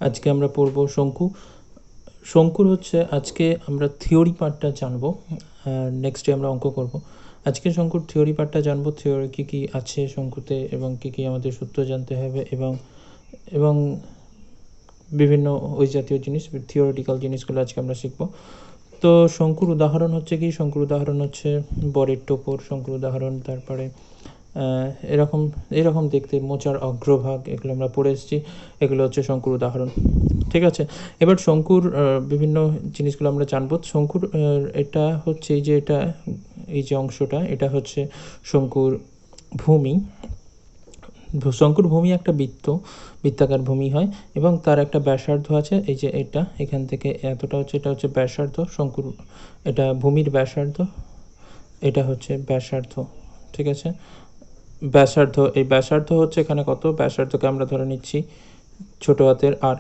আজকে আমরা পড়ব শঙ্কু। শঙ্কুর হচ্ছে আজকে আমরা থিওরি পার্টটা জানবো, নেক্সট ডে আমরা অঙ্ক করব। আজকে শঙ্কুর থিওরি পার্টটা জানবো, থিওরি কী কী আছে শঙ্কুতে এবং কী কী আমাদের সূত্র জানতে হবে এবং এবং বিভিন্ন ওই জাতীয় জিনিস, থিওরিটিক্যাল জিনিসগুলো আজকে আমরা শিখব। তো শঙ্কুর উদাহরণ হচ্ছে কি, শঙ্কুর উদাহরণ হচ্ছে বরের টোপর, শঙ্কুর উদাহরণ, তারপরে এরকম এরকম দেখতে মোচার অগ্রভাগ, এগুলো আমরা পড়ে এসেছি, এগুলো হচ্ছে শঙ্কুর উদাহরণ। ঠিক আছে, এবার শঙ্কুর বিভিন্ন জিনিসগুলো আমরা জানবো। শঙ্কুর এটা হচ্ছে এই যে অংশটা, এটা হচ্ছে শঙ্কুর ভূমি। শঙ্কুর ভূমি একটা বৃত্তাকার ভূমি হয় এবং তার একটা ব্যাসার্ধ আছে, এই যে এটা এখান থেকে এতটা হচ্ছে, এটা হচ্ছে ব্যাসার্ধ শঙ্কুর, এটা ভূমির ব্যাসার্ধ, এটা হচ্ছে ব্যাসার্ধ। ঠিক আছে, ব্যাসার্ধ, এই ব্যাসার্ধ হচ্ছে এখানে কত, ব্যাসার্ধকে আমরা ধরে নিচ্ছি ছোট হাতের আর।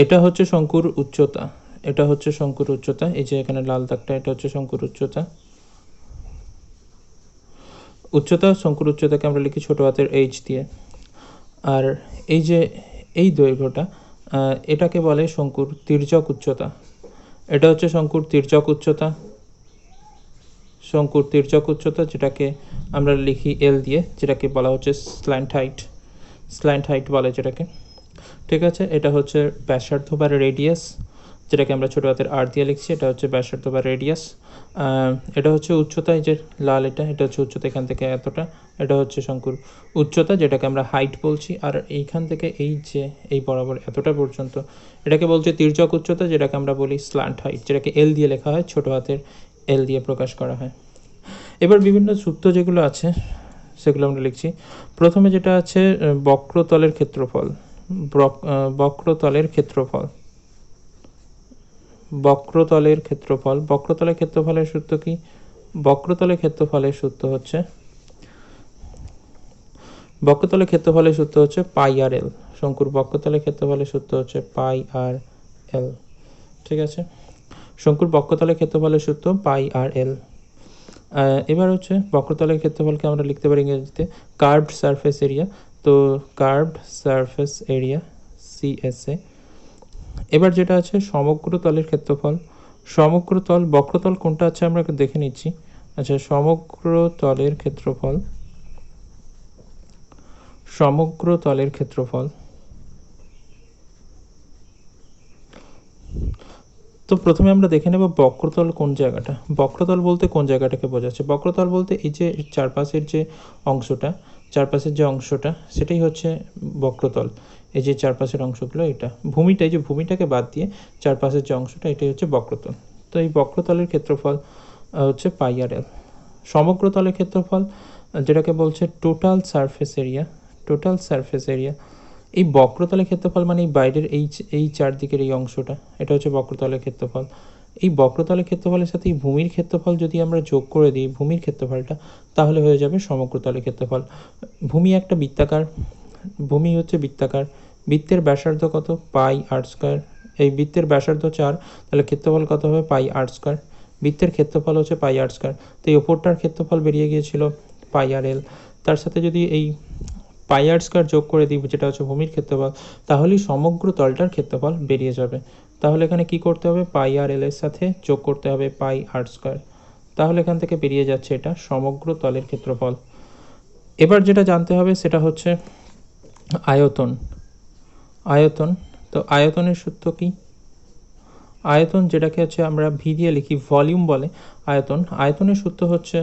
এটা হচ্ছে শঙ্কুর উচ্চতা, এটা হচ্ছে শঙ্কুর উচ্চতা, এই যে এখানে লাল দাগটা, এটা হচ্ছে শঙ্কুর উচ্চতা। শঙ্কুর উচ্চতাকে আমরা লিখি ছোট হাতের এইচ দিয়ে। আর এই যে এই দৈর্ঘ্যটা, এটাকে বলে শঙ্কুর তির্যক উচ্চতা। এটা হচ্ছে শঙ্কুর তির্যক উচ্চতা, শঙ্কুর তির্যক উচ্চতা, যেটাকে আমরা লিখি এল দিয়ে, যেটাকে বলা হচ্ছে স্ল্যান্ট হাইট বলে যেটাকে। ঠিক আছে, এটা হচ্ছে ব্যাসার্ধ বা রেডিয়াস, যেটাকে আমরা ছোটো হাতের আর দিয়ে লিখছি, এটা হচ্ছে ব্যাসার্ধ বা রেডিয়াস। এটা হচ্ছে উচ্চতা, এই যে লাল, এটা হচ্ছে উচ্চতা এখান থেকে এতটা, এটা হচ্ছে শঙ্কুর উচ্চতা, যেটাকে আমরা হাইট বলছি। আর এইখান থেকে এই বরাবর এতটা পর্যন্ত, এটাকে বলছে তির্যক উচ্চতা, যেটাকে আমরা বলি স্ল্যান্ট হাইট, যেটাকে এল দিয়ে লেখা হয়, ছোটো হাতের এল দিয়ে প্রকাশ করা হয়। এবার বিভিন্ন সূত্র যেগুলো আছে সেগুলো আমরা লিখছি। প্রথমে যেটা আছে বক্রতলের ক্ষেত্রফল, বক্রতলের ক্ষেত্রফলের সূত্র কি? বক্রতলের ক্ষেত্রফলের সূত্র হচ্ছে পাই আর এল। শঙ্কুর বক্রতলের ক্ষেত্রফলের সূত্র হচ্ছে পাই আর এল। ঠিক আছে, শঙ্কুর বক্রতলের ক্ষেত্রফলের সূত্র পাই আর এল। এবার হচ্ছে বক্রতলের ক্ষেত্রফলকে আমরা লিখতে পারি ইংরেজিতে কার্ভড সারফেস এরিয়া। তো কার্ভড সারফেস এরিয়া সিএসএ। এবার যেটা আছে সমগ্র তলের ক্ষেত্রফল, বক্রতল কোনটা আছে আমরা একটু দেখে নিচ্ছি। আচ্ছা, সমগ্র তলের ক্ষেত্রফল। তো প্রথমে আমরা দেখে নেব বক্রতল কোন জায়গাটা। বক্রতল বলতে কোন জায়গাটাকে বোঝাচ্ছে? বক্রতল বলতে এই যে চারপাশের যে অংশটা সেটাই হচ্ছে বক্রতল। এই যে চারপাশের অংশগুলো, এটা ভূমিটা, এই যে ভূমিটাকে বাদ দিয়ে চারপাশের যে অংশটা, এটাই হচ্ছে বক্রতল। তো এই বক্রতলের ক্ষেত্রফল হচ্ছে পাই আর এল। সমগ্র তলের ক্ষেত্রফল, যেটাকে বলছে টোটাল সারফেস এরিয়া। এই বক্রতলের ক্ষেত্রফল মানে এই বাইরের এই চারদিকের এই অংশটা, এটা হচ্ছে বক্রতলের ক্ষেত্রফল। এই বক্রতলের ক্ষেত্রফলের সাথে এই ভূমির ক্ষেত্রফল যদি আমরা যোগ করে দিই, ভূমির ক্ষেত্রফলটা, তাহলে হয়ে যাবে সমগ্রতলের ক্ষেত্রফল। ভূমি একটা বৃত্তাকার, বৃত্তের ব্যাসার্ধ কত? পাই আর স্কোয়ার। এই বৃত্তের ব্যাসার্ধ 4, তাহলে ক্ষেত্রফল কত হবে? পাই আর স্কোয়ার। বৃত্তের ক্ষেত্রফল হচ্ছে পাই আর স্কোয়ার। তো এই ওপরটার ক্ষেত্রফল বেরিয়ে গিয়েছিল পাই আর এল, তার সাথে যদি এই পাই আর স্কোয়ার যোগ করে দিই, যেটা হচ্ছে ভূমির ক্ষেত্রফল, তাহলেই সমগ্র তলটার ক্ষেত্রফল বেরিয়ে যাবে। তাহলে এখানে কি করতে হবে? পাই আর এল এর সাথে যোগ করতে হবে পাই আর স্কোয়ার, তাহলে এখান থেকে বেরিয়ে যাচ্ছে এটা সমগ্র তলের ক্ষেত্রফল। এবার যেটা জানতে হবে সেটা হচ্ছে আয়তন। তো আয়তনের সূত্র কি? আয়তন, যেটাকে হচ্ছে আমরা ভি দিয়ে লিখি, ভলিউম বলে আয়তনের সূত্র হচ্ছে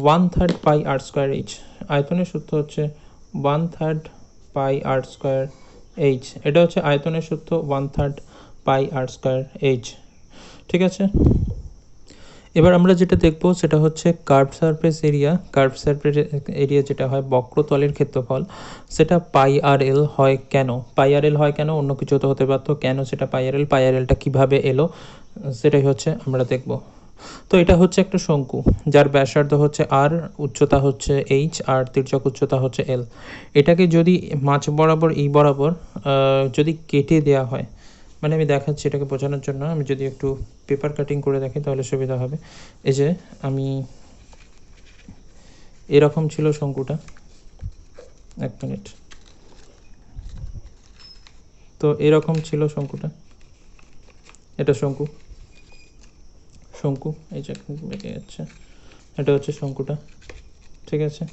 1/3 পাই আর স্কোয়ার এইচ। আয়তনের সূত্র হচ্ছে 1/3 পাই আর স্কোয়ার এইচ। এটা হচ্ছে আয়তনের সূত্র 1/3 পাই আর স্কোয়ার এইচ। ঠিক আছে, এবার আমরা যেটা দেখব সেটা হচ্ছে কার্ভ সারফেস এরিয়া যেটা হয় বক্রতলের ক্ষেত্রফল, সেটা পাই আর এল হয় কেন? অন্য কিছু তো হতে পারতো, কেন সেটা পাই আর এলটা কীভাবে এলো সেটাই হচ্ছে আমরা দেখব। তো এটা হচ্ছে একটা শঙ্কু, যার ব্যাসার্ধ হচ্ছে আর, উচ্চতা হচ্ছে এইচ, আর তির্যক উচ্চতা হচ্ছে এল। এটাকে যদি মাঝ বরাবর যদি কেটে দেওয়া হয়, মানে আমি দেখাচ্ছি এটাকে বোঝানোর জন্য, আমি যদি একটু পেপার কাটিং করে দেখি তাহলে সুবিধা হবে। এই যে এরকম ছিল শঙ্কুটা, 1 মিনিট। তো এরকম ছিল শঙ্কুটা, এটা শঙ্কু, শঙ্কু এই যে বেঁকে যাচ্ছে, এটা হচ্ছে শঙ্কুটা, ঠিক আছে,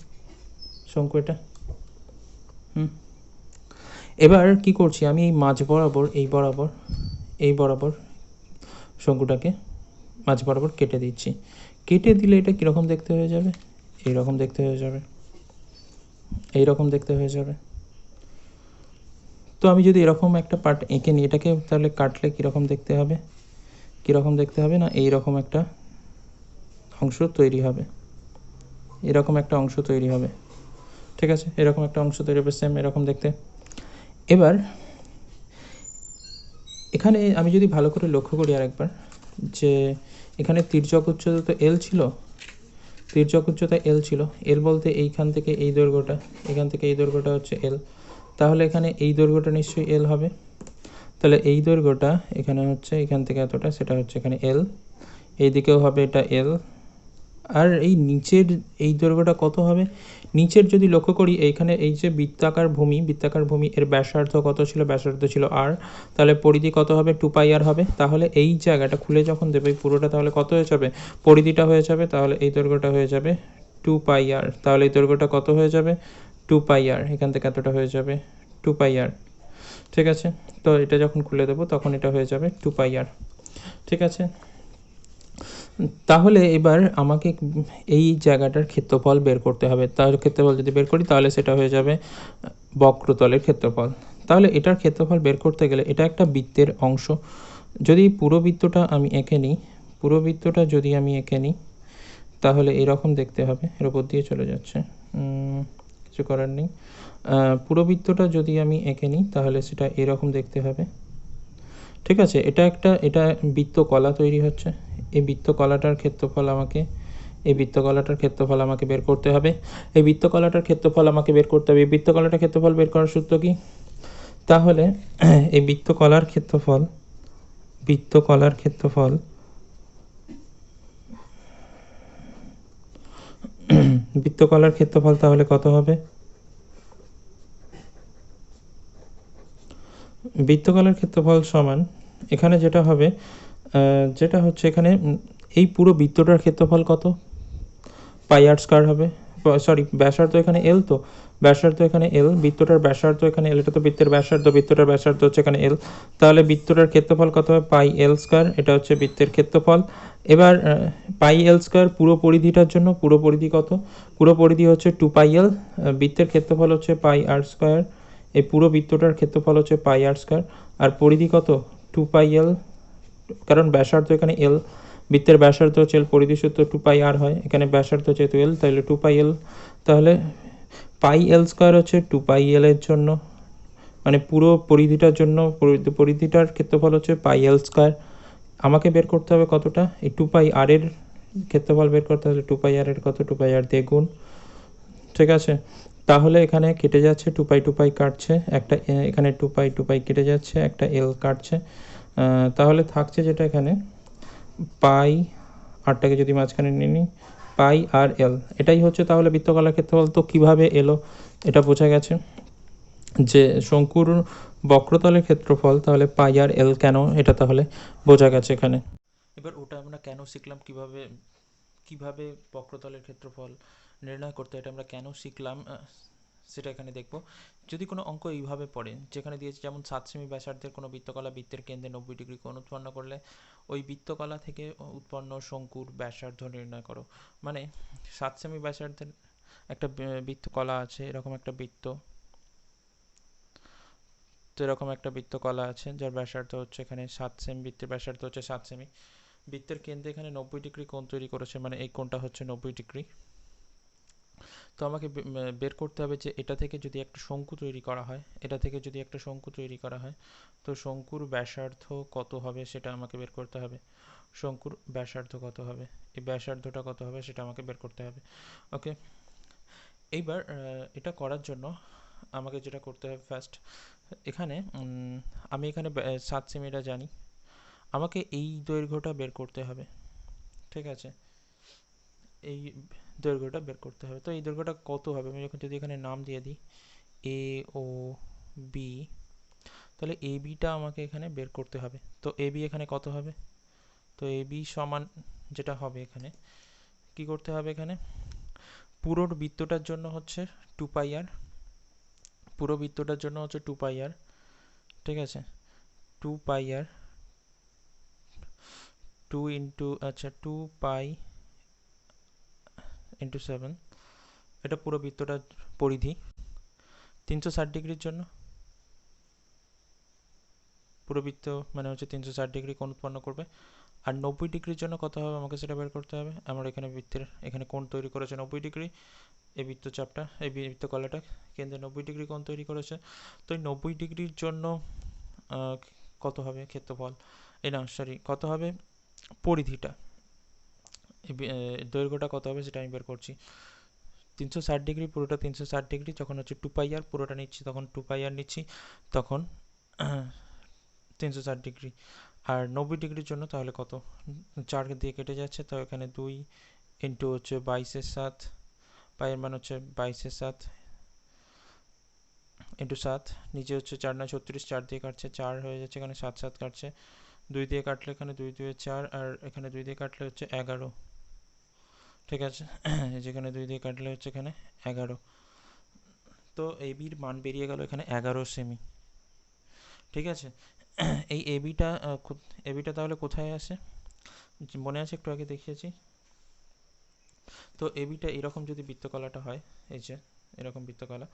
শঙ্কু এটা। এবার কি করছি আমি, এই মাঝ বরাবর এই বরাবর শঙ্কুটাকে মাঝ বরাবর কেটে দিচ্ছি। কেটে দিলে এটা কীরকম দেখতে হয়ে যাবে, এইরকম দেখতে হয়ে যাবে, এইরকম দেখতে হয়ে যাবে। তো আমি যদি এরকম একটা পার্ট এঁকে নিই, এটাকে তাহলে কাটলে কীরকম দেখতে হবে, কীরকম দেখতে হবে না, এইরকম একটা অংশ তৈরি হবে, এরকম একটা অংশ তৈরি হবে, ঠিক আছে, এরকম একটা অংশ তৈরি হবে, সেম এরকম দেখতে। এবার এখানে আমি যদি ভালো করে লক্ষ্য করি আরেকবার, যে এখানে তির্যক উচ্চতা তো এল ছিল, তির্যক উচ্চতা এল ছিল, এল বলতে এইখান থেকে এই দৈর্ঘ্যটা, এখান থেকে এই দৈর্ঘ্যটা হচ্ছে এল, তাহলে এখানে এই দৈর্ঘ্যটা নিশ্চয়ই এল হবে, তাহলে এই দৈর্ঘ্যটা এখানে হচ্ছে এখান থেকে এতটা, সেটা হচ্ছে এখানে এল, এই দিকেও হবে এটা এল, আর এই নিচের এই দৈর্ঘ্যটা কত হবে, নিচের যদি লক্ষ্য করি এইখানে এই যে বৃত্তাকার ভূমি এর ব্যাসার্ধ কত ছিল, ব্যাসার্ধ ছিল আর, তাহলে পরিধি কত হবে, 2πr হবে, তাহলে এই জায়গাটা খুলে যখন দেবে পুরোটা, তাহলে কত হয়ে যাবে, পরিধিটা হয়ে যাবে, তাহলে এই দৈর্ঘ্যটা হয়ে যাবে 2πr, তাহলে এই দৈর্ঘ্যটা কত হয়ে যাবে 2πr, এখান থেকে এতটা হয়ে যাবে 2πr, ঠিক আছে। তো এটা যখন খুলে দেবো তখন এটা হয়ে যাবে 2πr, ঠিক আছে। তাহলে এবার আমাকে এই জায়গাটার ক্ষেত্রফল বের করতে হবে, তাহলে ক্ষেত্রফল যদি বের করি তাহলে সেটা হয়ে যাবে বক্রতলের ক্ষেত্রফল। তাহলে এটার ক্ষেত্রফল বের করতে গেলে এটা একটা বৃত্তের অংশ, যদি পুরো বৃত্তটা আমি এঁকে নিই, পুরো বৃত্তটা যদি আমি এঁকে নিই তাহলে এরকম দেখতে হবে, এর উপর দিয়ে চলে যাচ্ছে, কিছু করার নেই, পুরো বৃত্তটা যদি আমি এঁকে নিই তাহলে সেটা এরকম দেখতে হবে, ঠিক আছে। এটা বৃত্তকলা তৈরি হচ্ছে, এই বৃত্তকলাটার ক্ষেত্রফল আমাকে এই বৃত্তকলাটার ক্ষেত্রফল আমাকে বের করতে হবে, এই বৃত্তকলাটার ক্ষেত্রফল আমাকে বের করতে হবে, এই বৃত্তকলাটার ক্ষেত্রফল বের করার সূত্র কি, তাহলে এই বৃত্তকলার ক্ষেত্রফল বৃত্তকলার ক্ষেত্রফল তাহলে কত হবে, বৃত্তকলার ক্ষেত্রফল সমান এখানে যেটা হবে, যেটা হচ্ছে এখানে এই পুরো বৃত্তটার ক্ষেত্রফল কত, পাই r স্কয়ার হবে, সরি ব্যাসার্ধ এখানে এল, তো ব্যাসার্ধ এখানে এল, বৃত্তটার ব্যাসার্ধ এখানে এল, এটা তো বৃত্তের ব্যাসার্ধ, বৃত্তটার ব্যাসার্ধ হচ্ছে এখানে এল, তাহলে বৃত্তটার ক্ষেত্রফল কত হবে, পাই এল স্কয়ার, এটা হচ্ছে বৃত্তের ক্ষেত্রফল। এবার পাই এল স্কয়ার পুরো পরিধিটার জন্য, পুরো পরিধি কত, পুরো পরিধি হচ্ছে 2πl, বৃত্তের ক্ষেত্রফল হচ্ছে পাই r স্কয়ার, এই পুরো বৃত্তটার ক্ষেত্রফল হচ্ছে পাই r স্কয়ার, আর পরিধি কত 2πl, কারণ ব্যাসার্ধ এখানে এল, বৃত্তের ব্যাসার্ধ হচ্ছে এল, পরিধি সূত্র 2πr হয়, এখানে ব্যাসার্ধ যেহেতু এল তাহলে 2πl, তাহলে পাই এল স্কয়ার হচ্ছে 2πl এর জন্য, মানে পুরো পরিধিটার জন্য, পরিধিটার ক্ষেত্রফল হচ্ছে পাই এল স্কয়ার, আমাকে বের করতে হবে কতটা, এই 2πr এর ক্ষেত্রফল বের করতে হলে 2πr এর কত, 2πr দিয়ে গুণ, ঠিক আছে। তাহলে এখানে কেটে যাচ্ছে, 2π কাটছে, একটা এখানে 2π কেটে যাচ্ছে, একটা এল কাটছে, তাহলে থাকছে যেটা এখানে পাই আরটাকে যদি মাঝখানে নিয়ে নিই, পাই আর এল, এটাই হচ্ছে তাহলে বৃত্তকলার ক্ষেত্রফল। তো কীভাবে এলো এটা বোঝা গেছে, যে শঙ্কুর বক্রতলের ক্ষেত্রফল তাহলে পাই আর এল কেন, এটা তাহলে বোঝা গেছে এখানে। এবার ওটা আমরা কেন শিখলাম, কিভাবে কিভাবে বক্রতলের ক্ষেত্রফল নির্ণয় করতে, এটা আমরা কেন শিখলাম সেটা এখানে দেখব। যদি কোনো অঙ্ক এইভাবে পড়ে, যেখানে দিয়েছে যেমন 7 সেমি ব্যাসার্ধের কোনো বৃত্তকলা বৃত্তের কেন্দ্রে 90 ডিগ্রি কোণ উৎপন্ন করলে ওই বৃত্তকলা থেকে উৎপন্ন শঙ্কুর ব্যাসার্ধ নির্ণয় করো, মানে 7 সেমি ব্যাসার্ধের একটা বৃত্তকলা আছে, এরকম একটা বৃত্ত, তো এরকম একটা বৃত্তকলা আছে যার ব্যাসার্ধ হচ্ছে এখানে 7 সেমি, বৃত্তের ব্যাসার্ধ হচ্ছে 7 সেমি, বৃত্তের কেন্দ্রে এখানে 90 ডিগ্রি কোণ তৈরি করেছে, মানে এই কোণটা হচ্ছে 90 ডিগ্রি। তো আমাকে বের করতে হবে যে এটা থেকে যদি একটা শঙ্কু তৈরি করা হয়, এটা থেকে যদি একটা শঙ্কু তৈরি করা হয়, তো শঙ্কুর ব্যাসার্ধ কত হবে সেটা আমাকে বের করতে হবে, শঙ্কুর ব্যাসার্ধ কত হবে, এই ব্যাসার্ধটা কত হবে সেটা আমাকে বের করতে হবে। ওকে, এইবার এটা করার জন্য আমাকে যেটা করতে হবে ফার্স্ট, এখানে আমি এখানে 7 সেমিটা জানি, আমাকে এই দৈর্ঘ্যটা বের করতে হবে, ঠিক আছে, এই দৈর্ঘ্যটা বের করতে হবে। তো এই দৈর্ঘ্যটা কত হবে, আমি যখন যদি এখানে নাম দিয়ে দিই এ ও বি, তাহলে এ বিটা আমাকে এখানে বের করতে হবে। তো এ বি এখানে কত হবে? তো এ বি সমান যেটা হবে এখানে কি করতে হবে, এখানে পুরো বৃত্তটার জন্য হচ্ছে 2πr, পুরো বৃত্তটার জন্য হচ্ছে 2πr, ঠিক আছে, 2πr 2 ইন্টু আচ্ছা 2π ইন্টু 7, এটা পুরো বৃত্তটার পরিধি। 360 ডিগ্রির জন্য পুরো বৃত্ত মানে হচ্ছে 360 ডিগ্রি কোণ উৎপন্ন করবে। আর 90 ডিগ্রির জন্য কত হবে আমাকে সেটা বের করতে হবে। আমরা এখানে বৃত্তের এখানে কোণ তৈরি করেছে 90 ডিগ্রি, এই বৃত্তচাপটা এই বৃত্তকলাটা কেন্দ্রে 90 ডিগ্রি কোণ তৈরি করেছে। তো এই 90 ডিগ্রির জন্য কত হবে ক্ষেত্রফল, এই না সরি কত হবে পরিধিটা, দৈর্ঘ্যটা কত হবে সেটা আমি বের করছি। 360 ডিগ্রি পুরোটা 360 ডিগ্রি, যখন হচ্ছে 2πr পুরোটা নিচ্ছি তখন 2πr নিচ্ছি, তখন 360 ডিগ্রি। আর 90 ডিগ্রির জন্য তাহলে কত, 4 দিয়ে কেটে যাচ্ছে, তো এখানে 2 ইন্টু হচ্ছে 22/7, পায়ের মান হচ্ছে 22/7 ইন্টু 7, নিচে হচ্ছে 4 9 36, 4 দিয়ে কাটছে 4 হয়ে যাচ্ছে, এখানে 7 7 কাটছে, 2 দিয়ে কাটলে এখানে 2 2 4, আর এখানে 2 দিয়ে কাটলে হচ্ছে 11, ঠিক আছে, যেখানে 2 দিয়ে কাটলে হচ্ছে এখানে 11। তো এ বির মান বেরিয়ে গেল এখানে 11 সেমি, ঠিক আছে। এই এবিটা তাহলে কোথায় আসে মনে আছে, একটু আগে দেখিয়েছি। তো এবিটা এরকম যদি বৃত্তকলাটা হয়, এই যে এরকম বৃত্তকলা,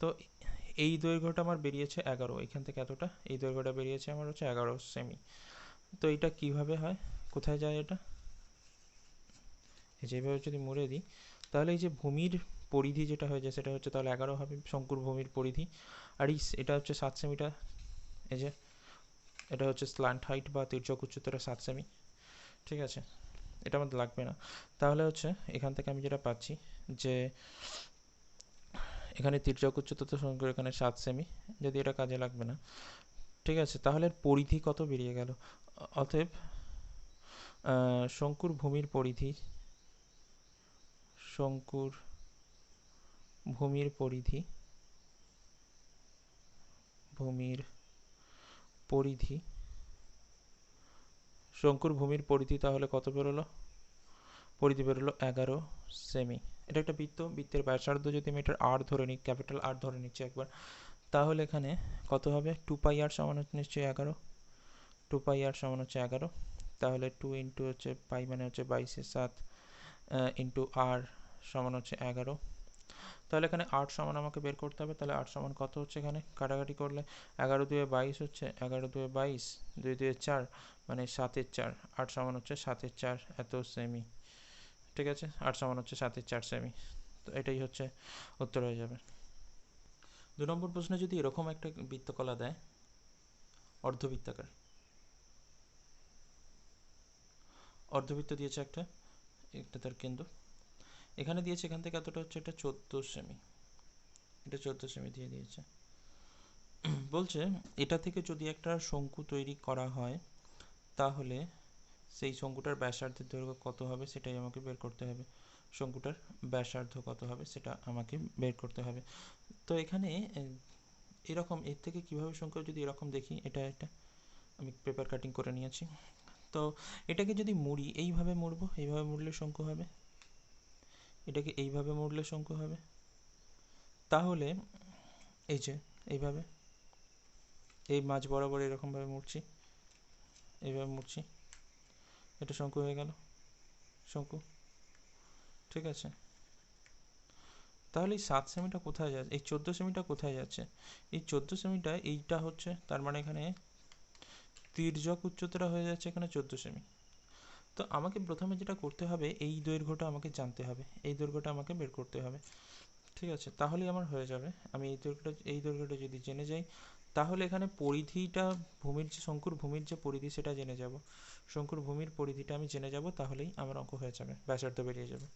তো এই দৈর্ঘ্যটা আমার বেরিয়েছে 11, এখান থেকে এতটা এই দৈর্ঘ্যটা বেরিয়েছে আমার হচ্ছে 11 সেমি। তো এটা কিভাবে হয়, কোথায় যায় এটা, এই যেভাবে যদি মুড়ে দিই তাহলে এই যে ভূমির পরিধি যেটা হয়ে যায় সেটা হচ্ছে তাহলে 11 হবে শঙ্কুর ভূমির পরিধি। আর এটা হচ্ছে 7 সেমিটা, এই যে এটা হচ্ছে স্ল্যান্ট হাইট বা তির্যক উচ্চতাটা 7 সেমি, ঠিক আছে, এটা আমাদের লাগবে না। তাহলে হচ্ছে এখান থেকে আমি যেটা পাচ্ছি যে এখানে তির্যক উচ্চতা তো শঙ্কুর এখানে 7 সেমি, যদি এটা কাজে লাগবে না, ঠিক আছে। তাহলে পরিধি কত বেরিয়ে গেল, অতএব শঙ্কুর ভূমির পরিধি, শঙ্কুর ভূমির পরিধি, ভূমির পরিধি, শঙ্কুর ভূমির পরিধি তাহলে কত বেরোলো, পরিধি বেরোলো 11 সেমি। এটা একটা বৃত্ত, বৃত্তের ব্যাসার্ধ যদি আমি এটার আর ধরে নিই, ক্যাপিটাল আর ধরে নিচ্ছি একবার, তাহলে এখানে কত হবে 2πr সমান হচ্ছে নিশ্চয়ই 11, 2πr সমান হচ্ছে 11, তাহলে 2 ইন্টু হচ্ছে পাই মানে হচ্ছে 22/7 ইন্টু আর সমান হচ্ছে 11। তাহলে এখানে 8 সমান আমাকে বের করতে হবে। তাহলে 8 সমান কত হচ্ছে, এখানে কাটাকাটি করলে 11 2 22 হচ্ছে, 11 2 22, 2 2 4 মানে 7 4, 8 সমান হচ্ছে 7 4 এত সেমি, ঠিক আছে, 8 সমান হচ্ছে 7 4 সেমি। তো এটাই হচ্ছে উত্তর হয়ে যাবে। 2 নম্বর প্রশ্নে যদি এরকম একটা বৃত্তকলা দেয় অর্ধবৃত্তাকার, অর্ধবৃত্ত দিয়েছে একটা, একটা তার কেন্দ্র এখানে দিয়েছে, এখান থেকে এতটা হচ্ছে এটা 14 সেমি, এটা 14 সেমি দিয়ে দিয়েছে। বলছে এটা থেকে যদি একটা শঙ্কু তৈরি করা হয় তাহলে সেই শঙ্কুটার ব্যাসার্ধের দৈর্ঘ্য কত হবে সেটাই আমাকে বের করতে হবে, শঙ্কুটার ব্যাসার্ধ কত হবে সেটা আমাকে বের করতে হবে। তো এখানে এরকম এর থেকে কিভাবে শঙ্কু যদি এরকম দেখি, এটা একটা আমি পেপার কাটিং করে নিয়েছি, তো এটাকে যদি মুড়ি এইভাবে মুড়বো, এইভাবে মুড়লে শঙ্কু হবে, এটাকে এইভাবে মুড়লে শঙ্কু হবে, তাহলে এই যে এইভাবে এই মাঝ বরাবর এরকমভাবে মুড়ছি, এইভাবে মুড়ছি, এটা শঙ্কু হয়ে গেল, শঙ্কু, ঠিক আছে। তাহলে এই 7 সেমিটা কোথায় যাচ্ছে, এই 14 সেমিটা কোথায় যাচ্ছে, এই 14 সেমিটা এইটা হচ্ছে, তার মানে এখানে তির্যক উচ্চতাটা হয়ে যাচ্ছে এখানে 14 সেমি। তো আমাকে প্রথমে যেটা করতে হবে এই দৈর্ঘ্যটা আমাকে জানতে হবে, এই দৈর্ঘ্যটা আমাকে বের করতে হবে, ঠিক আছে, তাহলেই আমার হয়ে যাবে। আমি এই দৈর্ঘ্যটা যদি জেনে যাই তাহলে এখানে পরিধিটা ভূমির যে শঙ্কুর ভূমির যে পরিধি সেটা জেনে যাব, শঙ্কুর ভূমির পরিধিটা আমি জেনে যাব, তাহলেই আমার অঙ্ক হয়ে যাবে, ব্যাসার্ধ বেরিয়ে যাবে।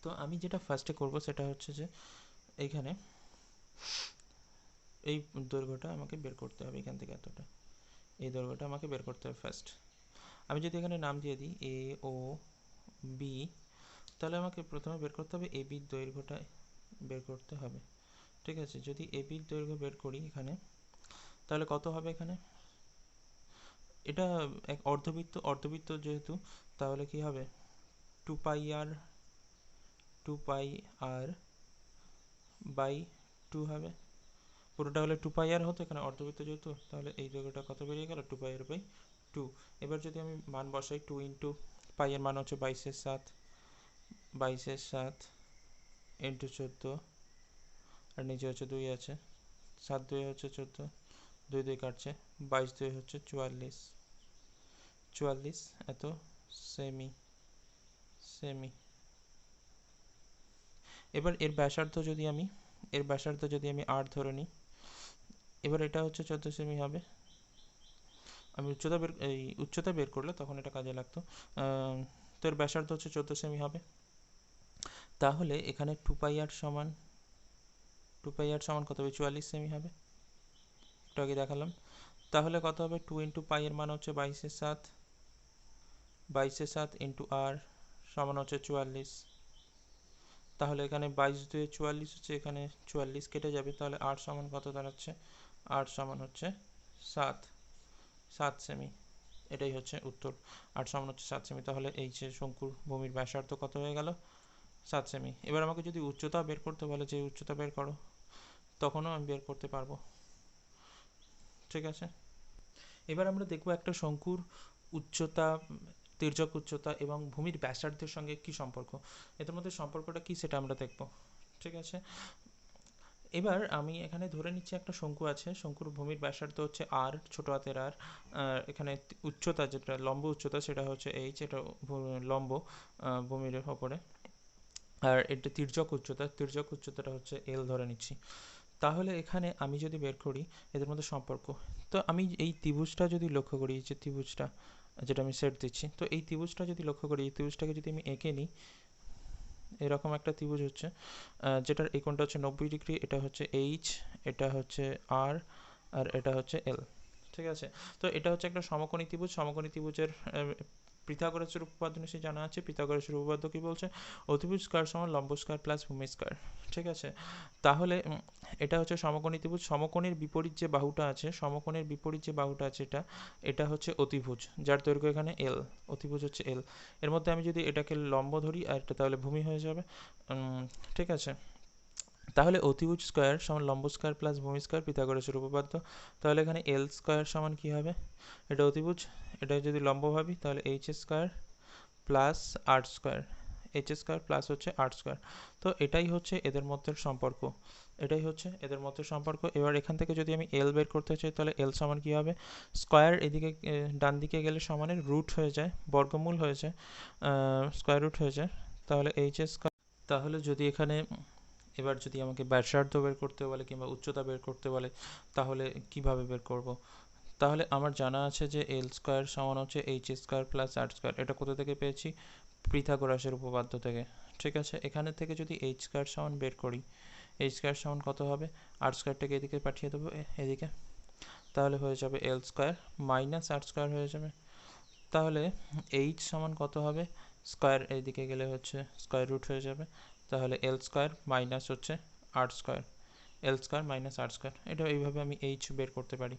তো আমি যেটা ফার্স্টে করব সেটা হচ্ছে যে এইখানে এই দৈর্ঘ্যটা আমাকে বের করতে হবে, এখান থেকে এতটা এই দৈর্ঘ্যটা আমাকে বের করতে হবে ফার্স্ট। আমি যদি এখানে নাম দিয়ে দিই এ ও বি, তাহলে আমাকে প্রথমে বের করতে হবে এ বির দৈর্ঘ্যটা বের করতে হবে, ঠিক আছে। যদি এ বির দৈর্ঘ্য বের করি এখানে, তাহলে কত হবে এখানে? এটা এক অর্ধবৃত্ত যেহেতু, তাহলে কি হবে, 2πr বাই 2 হবে। পুরোটা হলে 2πr হতো, এখানে অর্ধবৃত্ত যেহেতু, তাহলে এই জায়গাটা কত বেরিয়ে গেল, 2πr/2। এবার যদি আমি মান বসাই, 2 ইন্টু পাই এর মান হচ্ছে 22/7 ইন্টু 14, আর নিচে হচ্ছে 2 আছে, 7 2 হচ্ছে 14, 2 2 কাটছে, 22 2 হচ্ছে 44 এত সেমি। এবার এর ব্যাসার্ধ যদি আমি r ধরে নিই, এবার এটা হচ্ছে 14 সেমি হবে। আমি উচ্চতা বের করলে তখন এটা কাজে লাগতো। তো এর ব্যাসার্ধ হচ্ছে 14 সেমি হবে। তাহলে এখানে 2πr সমান কত হবে, 44 সেমি হবে, একটু আগে দেখালাম। তাহলে কত হবে, 2 ইন্টু পাই এর মান হচ্ছে 22/7 ইন্টু r সমান হচ্ছে 44। তাহলে এখানে 22 2 44 হচ্ছে, এখানে 44 কেটে যাবে, তাহলে r সমান কত দাঁড়াচ্ছে, r সমান হচ্ছে 7 সেমি। এটাই হচ্ছে উত্তর, r সমান হচ্ছে 7 সেমি। তাহলে এই যে শঙ্কুর ভূমির ব্যাসার্ধ কত হয়ে গেল, 7 সেমি। এবার আমাকে যদি উচ্চতা বের করতে বলে যে উচ্চতা বের করো, তখনও আমি বের করতে পারবো। ঠিক আছে, এবার আমরা দেখব একটা শঙ্কুর উচ্চতা, তির্যক উচ্চতা এবং ভূমির ব্যাসার্ধের সঙ্গে কি সম্পর্ক, এদের মধ্যে সম্পর্কটা কি সেটা আমরা দেখব। ঠিক আছে, এবার আমি এখানে ধরে নিচ্ছি একটা শঙ্কু আছে, শঙ্কুর ভূমির ব্যাসার্ধ হচ্ছে r, ছোট হাতের r, এখানে উচ্চতা যেটা লম্ব উচ্চতা সেটা হচ্ছে h, এটা লম্ব ভূমির ওপরে, আর এটা তির্যক উচ্চতাটা হচ্ছে l ধরে নিচ্ছি। তাহলে এখানে আমি যদি বের করি এদের মধ্যে সম্পর্ক, তো আমি এই ত্রিভুজটা যদি লক্ষ্য করি, এই যে ত্রিভুজটা যেটা আমি সেট দিচ্ছি, তো এই ত্রিভুজটা যদি লক্ষ্য করি, এই ত্রিভুজটাকে যদি আমি এঁকে নিই, এরকম একটা ত্রিভুজ হচ্ছে, যেটার এই কোণটা হচ্ছে 90 ডিগ্রি, এটা হচ্ছে h, এটা হচ্ছে r, আর এটা হচ্ছে l। ঠিক আছে, তো এটা হচ্ছে একটা সমকোণী ত্রিভুজ। সমকোণী ত্রিভুজের পিথাগোরাসের উপপাদ্য নিশ্চয়ই জানা আছে। পিথাগোরাসের উপপাদ্য কি বলছে, অতিভুজ স্কয়ার সমান লম্ব স্কয়ার প্লাস ভূমি স্কয়ার। ঠিক আছে, তাহলে এটা হচ্ছে সমকোণী ত্রিভুজ। সমকোণের বিপরীত যে বাহুটা আছে, এটা হচ্ছে অতিভুজ, যার দৈর্ঘ্য এখানে l, অতিভুজ হচ্ছে l। এর মধ্যে আমি যদি এটাকে লম্ব ধরি আর এটা তাহলে ভূমি হয়ে যাবে। ঠিক আছে, তাহলে অতিভুজ স্কয়ার সমান লম্ব স্কয়ার প্লাস ভূমি স্কয়ার, পিথাগোরাসের উপপাদ্য। তাহলে এখানে l স্কয়ার সমান কি হবে, এটা অতিভুজ, এটা যদি লম্ব ভাবি তাহলে h square plus r square, plus হচ্ছে r স্কয়ার। তো এটাই হচ্ছে এদের মধ্যে সম্পর্ক। এবার এখান থেকে যদি আমি l বের করতে চাই, তাহলে l সমান কি হবে, স্কয়ার এদিকে ডান দিকে গেলে সমানের রুট হয়ে যায়, বর্গমূল হয়ে যায়, স্কয়ার রুট হয়ে যায়, তাহলে h স্কয়ার। তাহলে যদি এখানে এবার যদি আমাকে ব্যাসার্ধ বের করতে বলে কিংবা উচ্চতা বের করতে বলে, তাহলে কিভাবে বের করব? তাহলে আমার জানা আছে যে l স্কয়ার সমান হচ্ছে h square plus r square. এটা কোথা থেকে পেয়েছি, পিথাগোরাসের উপপাদ্য থেকে। ঠিক আছে, এখানে থেকে যদি h স্কয়ার সমান বের করি, h স্কয়ার সমান কত হবে, r স্কয়ারটাকে এদিকে পাঠিয়ে দেবো এদিকে, তাহলে হয়ে যাবে l square minus r square হয়ে যাবে। তাহলে h সমান কত হবে, স্কয়ার এদিকে গেলে হচ্ছে স্কয়ার রুট হয়ে যাবে, তাহলে l স্কয়ার মাইনাস হচ্ছে r square, l square minus r square. এটা এইভাবে আমি h বের করতে পারি।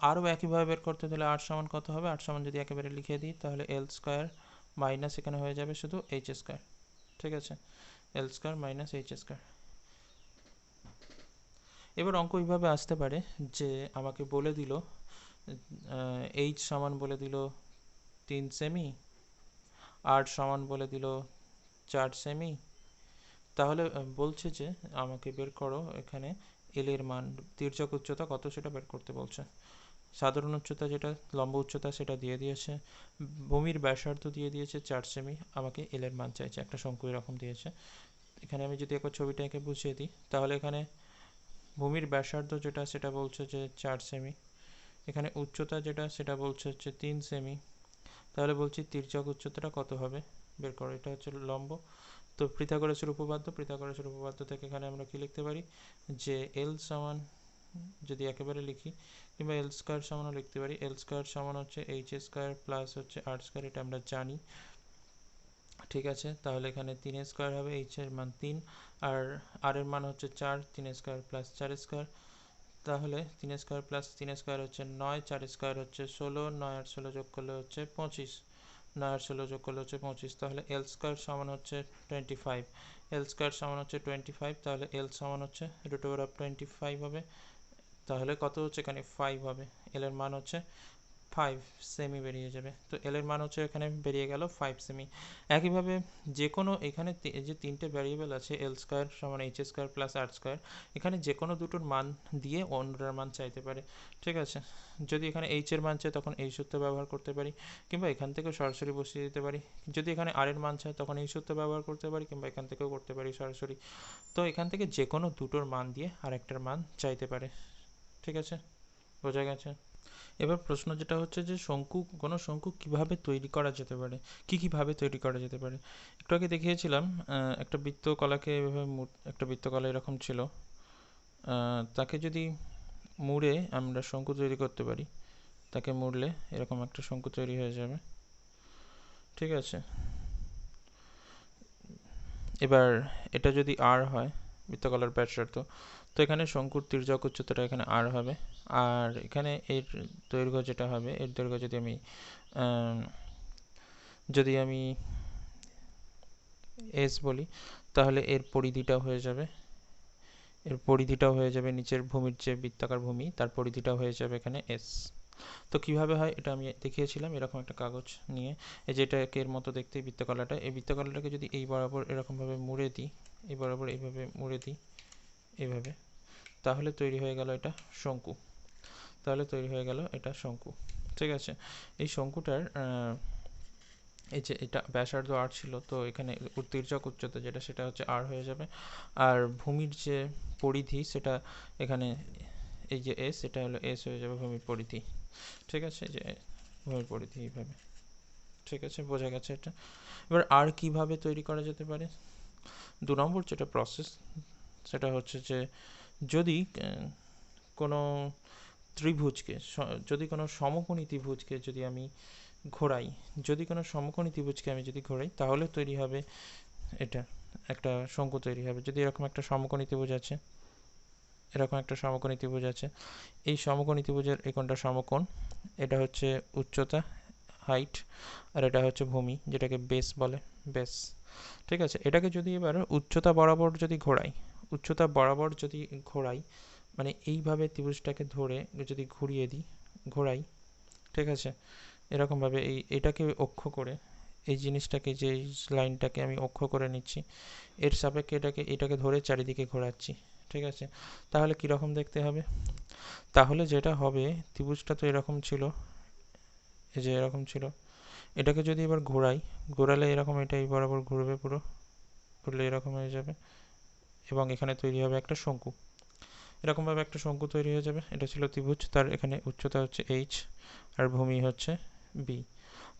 আরও একইভাবে বের করতে হলে r সমান কত হবে, r সমান যদি একেবারে লিখে দিই, তাহলে l স্কয়ার মাইনাস এখানে হয়ে যাবে শুধু h স্কয়ার। ঠিক আছে, l square minus h square. এবার অঙ্ক এইভাবে আসতে পারে যে আমাকে বলে দিল h সমান বলে দিল 3 সেমি, r সমান বলে দিল 4 সেমি। তাহলে বলছে যে আমাকে বের করো এখানে l এর মান, তির্যক উচ্চতা কত সেটা বের করতে বলছে। সাধারণ উচ্চতা যেটা লম্ব উচ্চতা সেটা দিয়ে দিয়েছে, ভূমির ব্যাসার্ধ দিয়ে দিয়েছে 4 সেমি, আমাকে l এর মান চাইছে, একটা শঙ্কু এরকম দিয়েছে। এখানে আমি যদি একবার ছবিটা এঁকে বুঝিয়ে দিই, তাহলে এখানে ভূমির ব্যাসার্ধ যেটা সেটা বলছে যে 4 সেমি, এখানে উচ্চতা যেটা সেটা বলছে হচ্ছে 3 সেমি। তাহলে বলছি তির্যক উচ্চতাটা কত হবে বের করো, এটা হচ্ছে লম্ব। তো পিথাগোরাসের উপপাদ্য থেকে এখানে আমরা কি লিখতে পারি, যে l সমান, যদি একেবারে লিখি কিংবা l স্কয়ার সমানও লিখতে পারি, l স্কয়ার সমান হচ্ছে h স্কয়ার প্লাস হচ্ছে r স্কয়ার, এটা আমরা জানি। ঠিক আছে, তাহলে এখানে 3 স্কয়ার হবে, h এর মান 3, আর r এর মান হচ্ছে 4, 3 স্কয়ার প্লাস 4 স্কয়ার, তাহলে 3 স্কোয়ার প্লাস 3 স্কোয়ার হচ্ছে 9, 4 স্কোয়ার হচ্ছে 16, 9 আর 16 যোগ করলে হচ্ছে 25, 9 আর 16 যোগ করলে হচ্ছে 25। তাহলে এল স্কোয়ার সমান হচ্ছে 25, এল স্কোয়ার সমান হচ্ছে 25, তাহলে এল সমান হচ্ছে রুট ওভার অফ 25 হবে। তাহলে কত হচ্ছে এখানে 5 হবে, এল এর মান হচ্ছে 5 সেমি বেরিয়ে যাবে। তো এল এর মান হচ্ছে এখানে বেরিয়ে গেল 5 সেমি। একইভাবে যে কোনো এখানে যে তিনটে ভ্যারিয়েবল আছে এল স্কোয়ার সমান এইচ স্কোয়ার প্লাস আর স্কোয়ার, এখানে যে কোনো দুটোর মান দিয়ে অন্যটার মান চাইতে পারে। ঠিক আছে, যদি এখানে এইচ এর মান চাই তখন এই সূত্র ব্যবহার করতে পারি, কিংবা এখান থেকেও সরাসরি বসিয়ে দিতে পারি। যদি এখানে আর এর মান চাই তখন এই সূত্র ব্যবহার করতে পারি, কিংবা এখান থেকেও করতে পারি সরাসরি। তো এখান থেকে যে কোনো দুটোর মান দিয়ে আরেকটার মান চাইতে পারে। ঠিক আছে, বোঝা গেছে? এবার প্রশ্ন যেটা হচ্ছে যে কোনো শঙ্কু কিভাবে তৈরি করা যেতে পারে, কীভাবে তৈরি করা যেতে পারে। একটু আগে দেখিয়েছিলাম একটা বৃত্তকলাকে এভাবে একটা বৃত্তকলা এরকম ছিল, তাকে যদি মুড়ে আমরা শঙ্কু তৈরি করতে পারি, তাকে মুড়লে এরকম একটা শঙ্কু তৈরি হয়ে যাবে। ঠিক আছে, এবার এটা যদি আর হয় বৃত্তকলার ব্যাসার্ধ, তো এখানে শঙ্কুর তির্যক উচ্চতাটা এখানে আর হবে, আর এখানে এর দৈর্ঘ্য যেটা হবে, এর দৈর্ঘ্য যদি আমি এস বলি, তাহলে এর পরিধিটাও হয়ে যাবে, নিচের ভূমির যে বৃত্তাকার ভূমি তার পরিধিটাও হয়ে যাবে এখানে এস। তো কিভাবে হয় এটা আমি দেখিয়েছিলাম এরকম একটা কাগজ নিয়ে, এই যেটাকে এর মতো দেখতে বৃত্তকলাটা, এই বৃত্তকলাটাকে যদি এই বরাবর এরকমভাবে মুড়ে দিই, এই বরাবর এইভাবে মুড়ে দিই এইভাবে, তাহলে তৈরি হয়ে গেল এটা শঙ্কু। ঠিক আছে, এই শঙ্কুটার এই যে এটা ব্যাসার্ধ আর ছিল, তো এখানে তির্যক উচ্চতা যেটা সেটা হচ্ছে আর হয়ে যাবে, আর ভূমির যে পরিধি সেটা এখানে এই যে এস, এটা হলো এস হয়ে যাবে ভূমির পরিধি। ঠিক আছে, যে ভূমির পরিধি এইভাবে। ঠিক আছে, বোঝা গেছে এটা। এবার আর কিভাবে তৈরি করা যেতে পারে, 2 নম্বর যেটা প্রসেস সেটা হচ্ছে যে যদি কোনো ত্রিভুজকে, যদি কোনো সমকোণী ত্রিভুজকে যদি আমি ঘোরাই, তাহলে তৈরি হবে এটা একটা শঙ্কু তৈরি হবে। যদি এরকম একটা সমকোণী ত্রিভুজ আছে, এই সমকোণী ত্রিভুজের এই কোণটা সমকোণ, এটা হচ্ছে উচ্চতা হাইট, আর এটা হচ্ছে ভূমি যেটাকে বেস বলে, বেস। ঠিক আছে, এটাকে যদি এবার উচ্চতা বরাবর যদি ঘোরাই, মানে এইভাবে ত্রিভুজটাকে ধরে যদি ঘোরাই, ঠিক আছে, এরকমভাবে এটাকে অক্ষ করে, এই জিনিসটাকে, যে লাইনটাকে আমি অক্ষ করে নিচ্ছি, এর সাপেক্ষে এটাকে ধরে চারিদিকে ঘোরাচ্ছি। ঠিক আছে, তাহলে কীরকম দেখতে হবে, তাহলে যেটা হবে, ত্রিভুজটা তো এরকম ছিল, এই যে এরকম ছিল, এটাকে যদি এবার ঘোরালে এরকম এটা এই বরাবর ঘুরবে, ঘুরলে এরকম হয়ে যাবে, এবং এখানে তৈরি হবে একটা শঙ্কু। এরকমভাবে একটা শঙ্কু তৈরি হয়ে যাবে। এটা ছিল ত্রিভুজ, তার এখানে উচ্চতা হচ্ছে এইচ আর ভূমি হচ্ছে বি।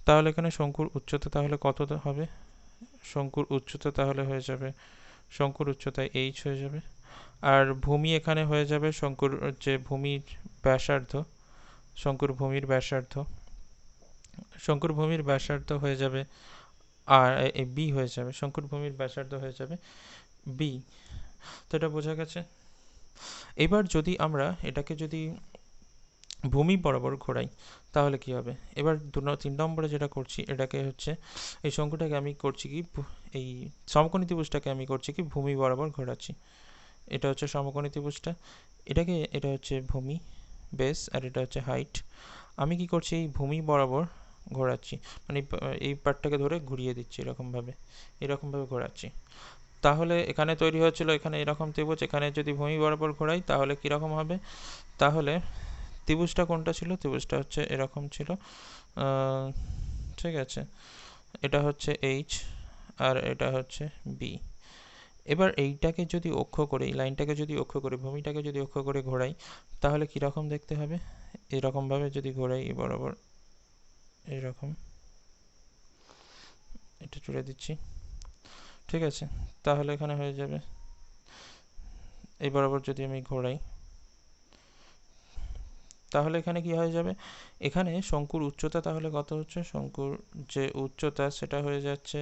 তাহলে এখানে শঙ্কুর উচ্চতা তাহলে কত হবে, শঙ্কুর উচ্চতা এইচ হয়ে যাবে, আর ভূমি এখানে হয়ে যাবে শঙ্কুর যে ভূমির ব্যাসার্ধ হয়ে যাবে, আর বি হয়ে যাবে, শঙ্কুর ভূমির ব্যাসার্ধ হয়ে যাবে বি। তো এটা বোঝা গেছে। এবার যদি আমরা এটাকে যদি ভূমি বরাবর ঘোরাই তাহলে কি হবে, এবার 3 নম্বরে যেটা করছি, এটাকে হচ্ছে এই শঙ্কুটাকে আমি করছি কি, এই সমকোণী ত্রিভুজটাকে আমি করছি কি ভূমি বরাবর ঘোরাচ্ছি। এটা হচ্ছে সমকোণী ত্রিভুজটা, এটা হচ্ছে ভূমি বেস, আর এটা হচ্ছে হাইট। আমি কি করছি, এই ভূমি বরাবর ঘোরাচ্ছি, মানে এই পার্টটাকে ধরে ঘুরিয়ে দিচ্ছি এরকমভাবে ঘোরাচ্ছি। তাহলে এখানে তৈরি হচ্ছিল এখানে এরকম ত্রিভুজ, এখানে যদি ভূমি বরাবর ঘোরাই তাহলে কীরকম হবে, তাহলে ত্রিভুজটা কোনটা ছিল, ত্রিভুজটা হচ্ছে এরকম ছিল। ঠিক আছে, এটা হচ্ছে এইচ আর এটা হচ্ছে বি। এবার এইটাকে যদি অক্ষ করে, এই লাইনটাকে যদি অক্ষ করে, ভূমিটাকে যদি অক্ষ করে ঘোরাই তাহলে কীরকম দেখতে হবে, এরকমভাবে যদি ঘোরাই এই বরাবর এরকম, এটা চলে দিচ্ছি। ঠিক আছে, তাহলে এখানে হয়ে যাবে, এই বরাবর যদি আমি ঘোরাই তাহলে এখানে কি হয়ে যাবে, এখানে শঙ্কুর উচ্চতা তাহলে কত হচ্ছে, শঙ্কুর যে উচ্চতা সেটা হয়ে যাচ্ছে,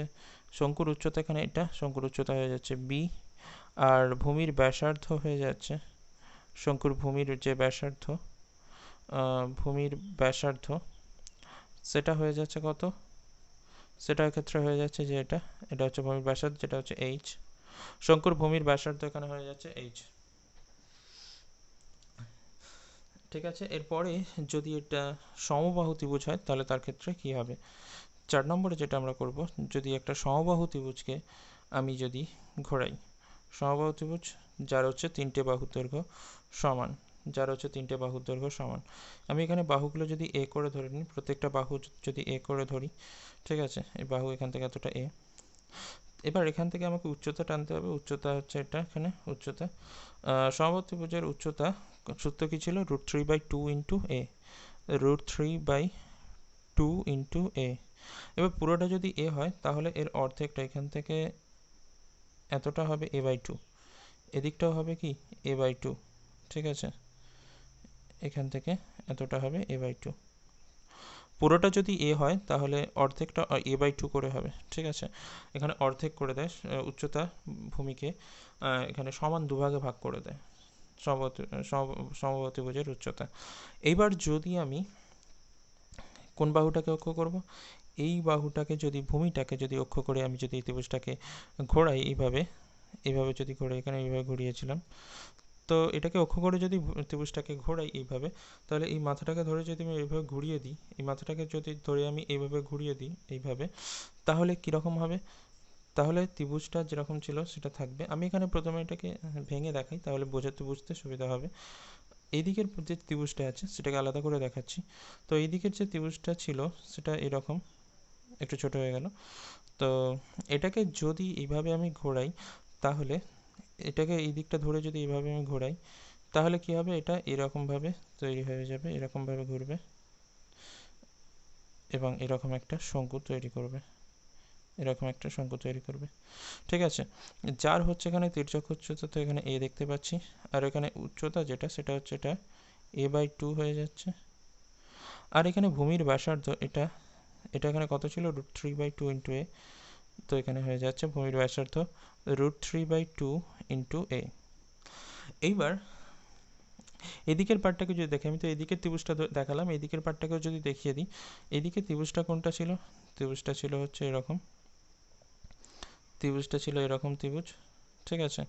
শঙ্কুর উচ্চতা এখানে এটা শঙ্কুর উচ্চতা হয়ে যাচ্ছে বি, আর ভূমির ব্যাসার্ধ হয়ে যাচ্ছে শঙ্কুর ভূমির যে ব্যাসার্ধ, ভূমির ব্যাসার্ধ সেটা হয়ে যাচ্ছে কত, সেটার ক্ষেত্রে হয়ে যাচ্ছে যে এটা হচ্ছে ভূমির ব্যাসার্ধ, যেটা হচ্ছে এইচ। শঙ্কুর ভূমির ব্যাসার্ধ এখানে হয়ে যাচ্ছে এইচ। ঠিক আছে, এরপরে যদি এটা সমবাহু ত্রিভুজ হয় তাহলে তার ক্ষেত্রে কি হবে। 4 নম্বরে যেটা আমরা করব, যদি একটা সমবাহু ত্রিভুজকে আমি যদি ঘোরাই, সমবাহু ত্রিভুজ যার হচ্ছে 3টে বাহুর দৈর্ঘ্য সমান, যার হচ্ছে 3টে বাহুর দৈর্ঘ্য সমান, আমি এখানে বাহুগুলো যদি এ করে ধরে নিই, প্রত্যেকটা বাহু যদি এ করে ধরি, ঠিক আছে, এই বাহু এখান থেকে এতটা এ। এবার এখান থেকে আমাকে উচ্চতা টানতে হবে, উচ্চতা হচ্ছে এটা, এখানে উচ্চতা, সমবাহু ত্রিভুজের উচ্চতা সূত্র কি ছিল, √3/2 ইন্টু এ, √3/2 ইন্টু এ। এবার পুরোটা যদি এ হয় তাহলে এর অর্ধেকটা এখান থেকে এতটা হবে a/2, এদিকটাও হবে কি a/2, ঠিক আছে, এখান থেকে এতটা হবে a/2। পুরোটা যদি এ হয় তাহলে অর্ধেকটা a/2 করে হবে, ঠিক আছে। এখানে অর্ধেক করে দেয়, উচ্চতা ভূমিকে এখানে সমান দুভাগে ভাগ করে দেয় সমবাহু ত্রিভুজের উচ্চতা। এইবার যদি আমি কোন বাহুটাকে অক্ষ করব, এই বাহুটাকে যদি, ভূমিটাকে যদি অক্ষ করে আমি যদি এই ত্রিভুজটাকে ঘোরাই এইভাবে, এইভাবে যদি ঘোরাই, এখানে এইভাবে ঘুরিয়েছিলাম, তো এটাকে অক্ষ করে যদি ত্রিভুজটাকে ঘোরাই এইভাবে, তাহলে এই মাথাটাকে ধরে যদি আমি এইভাবে ঘুরিয়ে দিই, এই মাথাটাকে যদি ধরে আমি এইভাবে ঘুরিয়ে দিই এইভাবে, তাহলে কীরকম হবে, তাহলে ত্রিভুজটা যেরকম ছিল সেটা থাকবে। আমি এখানে প্রথমে এটাকে ভেঙে দেখাই, তাহলে বুঝতে সুবিধা হবে। এইদিকের যে ত্রিভুজটা আছে সেটাকে আলাদা করে দেখাচ্ছি। তো এইদিকের যে ত্রিভুজটা ছিল সেটা এরকম একটু ছোট হয়ে গেল। তো এটাকে যদি এইভাবে আমি ঘোরাই, তাহলে এটাকে এই দিকটা ধরে যদি এইভাবে আমি ঘোরাই, তাহলে কি হবে, এটা এরকমভাবে তৈরি হয়ে যাবে, এরকমভাবে ঘুরবে এবং এরকম একটা শঙ্কু তৈরি করবে, এরকম একটা শঙ্কু তৈরি করবে, ঠিক আছে। যার হচ্ছে এখানে তির্যক উচ্চতা, তো এখানে এ দেখতে পাচ্ছি, আর এখানে উচ্চতা যেটা সেটা হচ্ছে এটা a/2 হয়ে যাচ্ছে। আর এখানে ভূমির ব্যাসার্ধ এটা এখানে কত ছিল, √3/2 ইন্টু এ, তো এখানে হয়ে যাচ্ছে ভূমির ব্যাসার্ধ √3/2 ইন্টু এ। এইবার এদিকের পার্টটাকে যদি দেখি, আমি তো এদিকের ত্রিভুজটা দেখালাম, এদিকের পার্টটাকেও যদি দেখিয়ে দিই, এদিকের ত্রিভুজটা কোনটা ছিল, ত্রিভুজটা ছিল হচ্ছে এরকম, ত্রিভুজটা ছিল এরকম ত্রিভুজ, ঠিক আছে,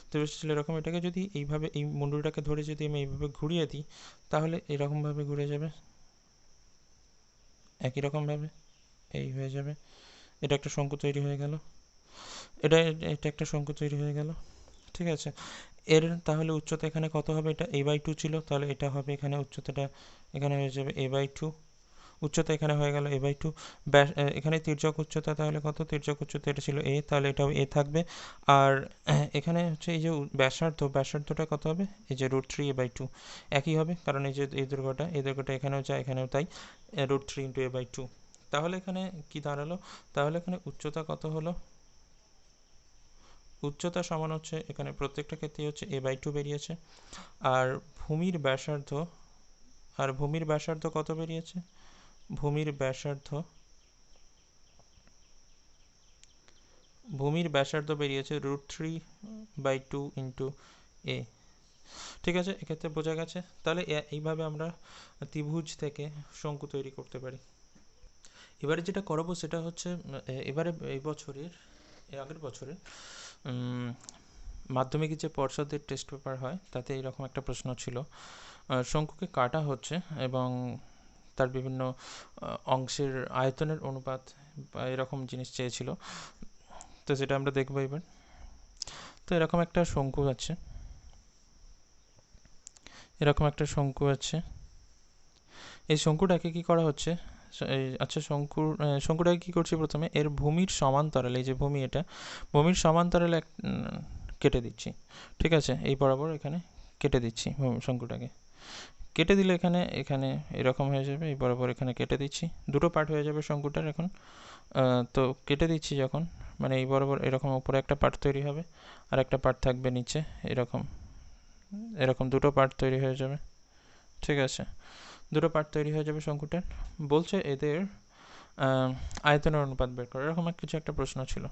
ত্রিভুজটা ছিল এরকম। এটাকে যদি এইভাবে এই মুন্ডুটাকে ধরে যদি আমি এইভাবে ঘুরিয়ে দিই, তাহলে এরকমভাবে ঘুরে যাবে, একই রকমভাবে এই হয়ে যাবে, এটা একটা শঙ্কু তৈরি হয়ে গেল, এটা এটা একটা শঙ্কু তৈরি হয়ে গেল, ঠিক আছে। এর তাহলে উচ্চতা এখানে কত হবে, এটা a/2 ছিল, তাহলে এটা হবে এখানে উচ্চতাটা এখানে হয়ে যাবে a/2, উচ্চতা এখানে হয়ে গেল a/2। এখানে তির্যক উচ্চতা তাহলে কত, তির্যক উচ্চতা এটা ছিল a, তাহলে এটাও a থাকবে। আর এখানে হচ্ছে এই যে ব্যাসার্ধটা কত হবে, এই যে √3a/2 একই হবে, কারণ এই যে এই দৈর্ঘ্যটা এখানেও যায়, এখানেও তাই, √3 ইন্টু a/2। তাহলে এখানে কি দাঁড়ালো, তাহলে এখানে উচ্চতা কত হলো, উচ্চতা সমান হচ্ছে এখানে প্রত্যেকটা ক্ষেত্রেই হচ্ছে a/2 বেরিয়েছে। আর ভূমির ব্যাসার্ধ কত বেরিয়েছে, ভূমির ব্যাসার্ধ বেরিয়েছে √3/2 ইন্টু এ, ঠিক আছে। এক্ষেত্রে বোঝা গেছে। তাহলে এইভাবে আমরা ত্রিভুজ থেকে শঙ্কু তৈরি করতে পারি। এবারে যেটা করাবো সেটা হচ্ছে, এবারে এই বছরের, আগের বছরের মাধ্যমিকের যে পর্ষদের টেস্ট পেপার হয় তাতে এরকম একটা প্রশ্ন ছিল, শঙ্কুকে কাটা হচ্ছে এবং তার বিভিন্ন অংশের আয়তনের অনুপাত বা এরকম জিনিস চেয়েছিল, তো সেটা আমরা দেখবো এবার। তো এরকম একটা শঙ্কু আছে, এই শঙ্কুটাকে কি করা হচ্ছে, আচ্ছা শঙ্কুটাকে কি করছি, প্রথমে এর ভূমির সমান্তরালে, এই যে ভূমি, এটা ভূমির সমান্তরালে কেটে দিচ্ছি, ঠিক আছে, এই বরাবর এখানে কেটে দিচ্ছি শঙ্কুটাকে। কেটে দিলে এখানে এরকম হয়ে যাবে, এই বরাবর এখানে কেটে দিচ্ছি, দুটো পার্ট হয়ে যাবে শঙ্কুটার এখন। তো কেটে দিচ্ছি যখন, মানে এই বরাবর এরকম উপরে একটা পার্ট তৈরি হবে আর একটা পার্ট থাকবে নিচে, এরকম দুটো পার্ট তৈরি হয়ে যাবে, ঠিক আছে, দুটো পার্ট তৈরি হয়ে যাবে শঙ্কুটার। বলছে এদের আয়তনের অনুপাত বের করে, এরকম কিছু একটা প্রশ্ন ছিল।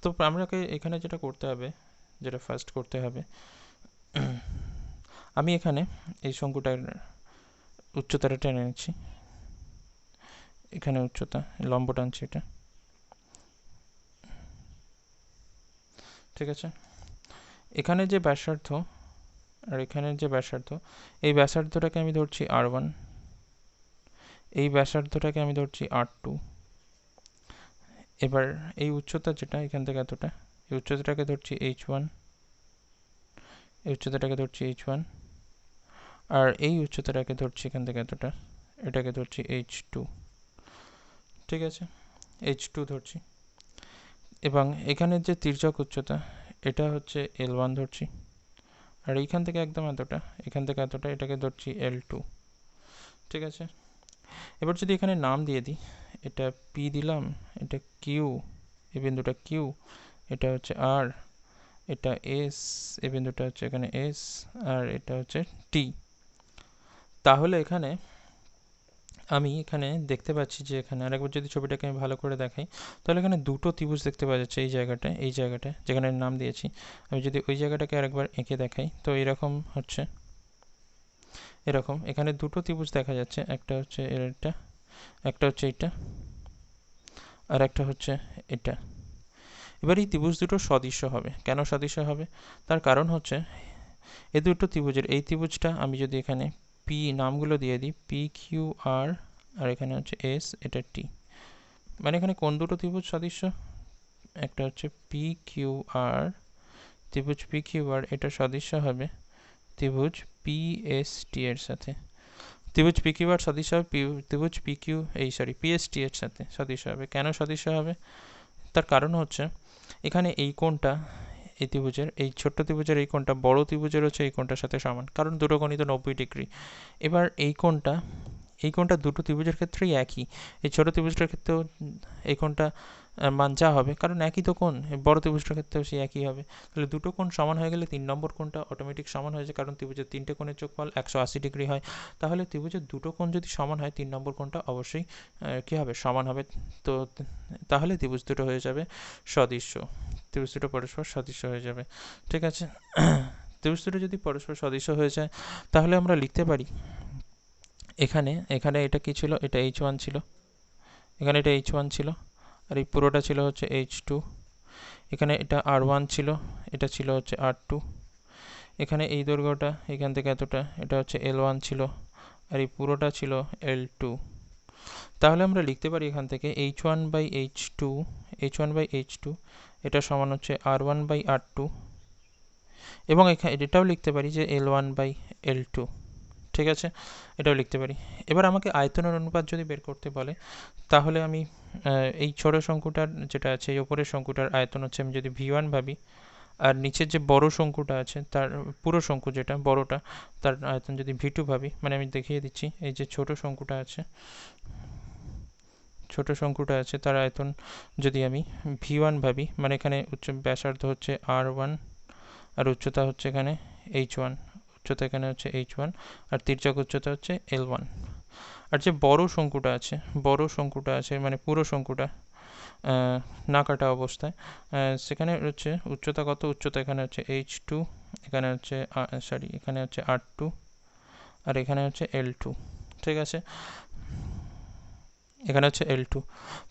তো আমাকে এখানে যেটা করতে হবে, যেটা ফার্স্ট করতে হবে, আমি এখানে এই শঙ্কুটার উচ্চতাটা টেনে নিচ্ছি, এখানে উচ্চতা লম্ব টানছি এটা, ঠিক আছে। এখানে যে ব্যাসার্ধ আর এখানে যে ব্যাসার্ধ, এই ব্যাসার্ধটাকে আমি ধরছি R1, এই ব্যাসার্ধটাকে আমি ধরছি R2। এবার এই উচ্চতা যেটা এখান থেকে এতটা, এই উচ্চতাটাকে ধরছি H1, এই উচ্চতাটাকে ধরছি H1, আর এই উচ্চতাটাকে ধরছি এখান থেকে এতটা, এটাকে ধরছি H2, ঠিক আছে, H2 ধরছি। এবং এখানের যে তির্যক উচ্চতা এটা হচ্ছে L1 ধরছি, আর এইখান থেকে একদম এতটা, এখান থেকে এতটা, এটাকে ধরছি L2, ঠিক আছে। এবার যদি এখানে নাম দিয়ে দিই, এটা P দিলাম, এটা Q, এই বিন্দুটা Q, এটা হচ্ছে R, এটা S, এই বিন্দুটা হচ্ছে এখানে S, আর এটা হচ্ছে T। তাহলে এখানে আমি এখানে দেখতে পাচ্ছি যে এখানে আরেকবার যদি ছবিটাকে আমি ভালো করে দেখাই, তাহলে এখানে দুটো ত্রিভুজ দেখতে পাওয়া যাচ্ছে এই জায়গাটায়, এই জায়গাটায় যেখানে নাম দিয়েছি। আমি যদি ওই জায়গাটাকে আরেকবার এঁকে দেখাই, তো এরকম হচ্ছে, এরকম এখানে দুটো ত্রিভুজ দেখা যাচ্ছে, একটা হচ্ছে এটা, একটা হচ্ছে এটা, আর একটা হচ্ছে এটা। এবার এই ত্রিভুজ দুটো সদৃশ্য হবে। কেন সদৃশ্য হবে? তার কারণ হচ্ছে এই দুটো ত্রিভুজের এই ত্রিভুজটা আমি যদি এখানে পি নামগুলো দিয়ে দিই, পি কিউ আর, আর এখানে হচ্ছে এস, এটা টি, মানে এখানে কোন দুটো ত্রিভুজ সদৃশ্য? একটা হচ্ছে পি কিউ আর, ত্রিভুজ পি কিউ আর, এটা সদৃশ্য হবে ত্রিভুজ পি এস টি এর সাথে। ত্রিভুজ পি কিউ আর সদৃশ্য হবে ত্রিভুজ P Q P S T এর সাথে সদৃশ্য হবে। কেন সদৃশ্য হবে? তার কারণ হচ্ছে এখানে এই কোণটা এই ত্রিভুজের, এই ছোট্ট ত্রিভুজের এই কোণটা বড় ত্রিভুজের হচ্ছে এই কোণটার সাথে সমান, কারণ দুটো কোণই তো 90 ডিগ্রি। এবার এই কোণটা দুটো ত্রিভুজের ক্ষেত্রেই একই, এই ছোট ত্রিভুজটার ক্ষেত্রেও এই কোণটা মান যা হবে, কারণ একই তো কোণ, বড় ত্রিভুজটার ক্ষেত্রেও সেই একই হবে। তাহলে দুটো কোণ সমান হয়ে গেলে 3 নম্বর কোণটা অটোমেটিক সমান হয়ে যায়, কারণ ত্রিভুজের তিনটে কোণের যোগফল 180 ডিগ্রি হয়। তাহলে ত্রিভুজের দুটো কোণ যদি সমান হয়, 3 নম্বর কোণটা অবশ্যই কী হবে? সমান হবে। তো তাহলে ত্রিভুজ দুটো হয়ে যাবে সদৃশ্য, ত্রিভুজ দুটো পরস্পর সদৃশ্য হয়ে যাবে, ঠিক আছে। ত্রিভুজ দুটো যদি পরস্পর সদৃশ্য হয়ে যায়, তাহলে আমরা লিখতে পারি এখানে এটা কি ছিল? এটা H1 ছিল, এখানে এটা H1 ছিল, আর এই পুরোটা ছিল হচ্ছে H2। এখানে এটা R1 ছিল, এটা ছিল হচ্ছে R2। এখানে এই দৈর্ঘ্যটা এখান থেকে এতটা, এটা হচ্ছে L1 ছিল, আর এই পুরোটা ছিল L2। তাহলে আমরা লিখতে পারি এখান থেকে H1/H2, এটা সমান হচ্ছে R1/R2, এবং এটাও লিখতে পারি যে L1/L2, ঠিক আছে, এটাও লিখতে পারি। এবার আমাকে আয়তনের অনুপাত যদি বের করতে বলে, তাহলে আমি এই ছোট শঙ্কুটার যেটা আছে, এই ওপরের শঙ্কুটার আয়তন হচ্ছে, আমি যদি V1 ভাবি, আর নিচের যে বড় শঙ্কুটা আছে, তার পুরো শঙ্কু যেটা বড়টা, তার আয়তন যদি V2 ভাবি, মানে আমি দেখিয়ে দিচ্ছি, এই যে ছোট শঙ্কুটা আছে, তার আয়তন যদি আমি V1 ভাবি, মানে এখানে ব্যাসার্ধ হচ্ছে R1, আর উচ্চতা হচ্ছে এখানে H1, উচ্চতা এখানে হচ্ছে H1, আর তির্যক উচ্চতা হচ্ছে L1। আর যে বড় শঙ্কুটা আছে, মানে পুরো শঙ্কুটা না কাটা অবস্থায়, সেখানে হচ্ছে উচ্চতা কত? উচ্চতা এখানে হচ্ছে H2, এখানে হচ্ছে এখানে হচ্ছে R2, আর এখানে হচ্ছে L2, ঠিক আছে, এখানে হচ্ছে L2।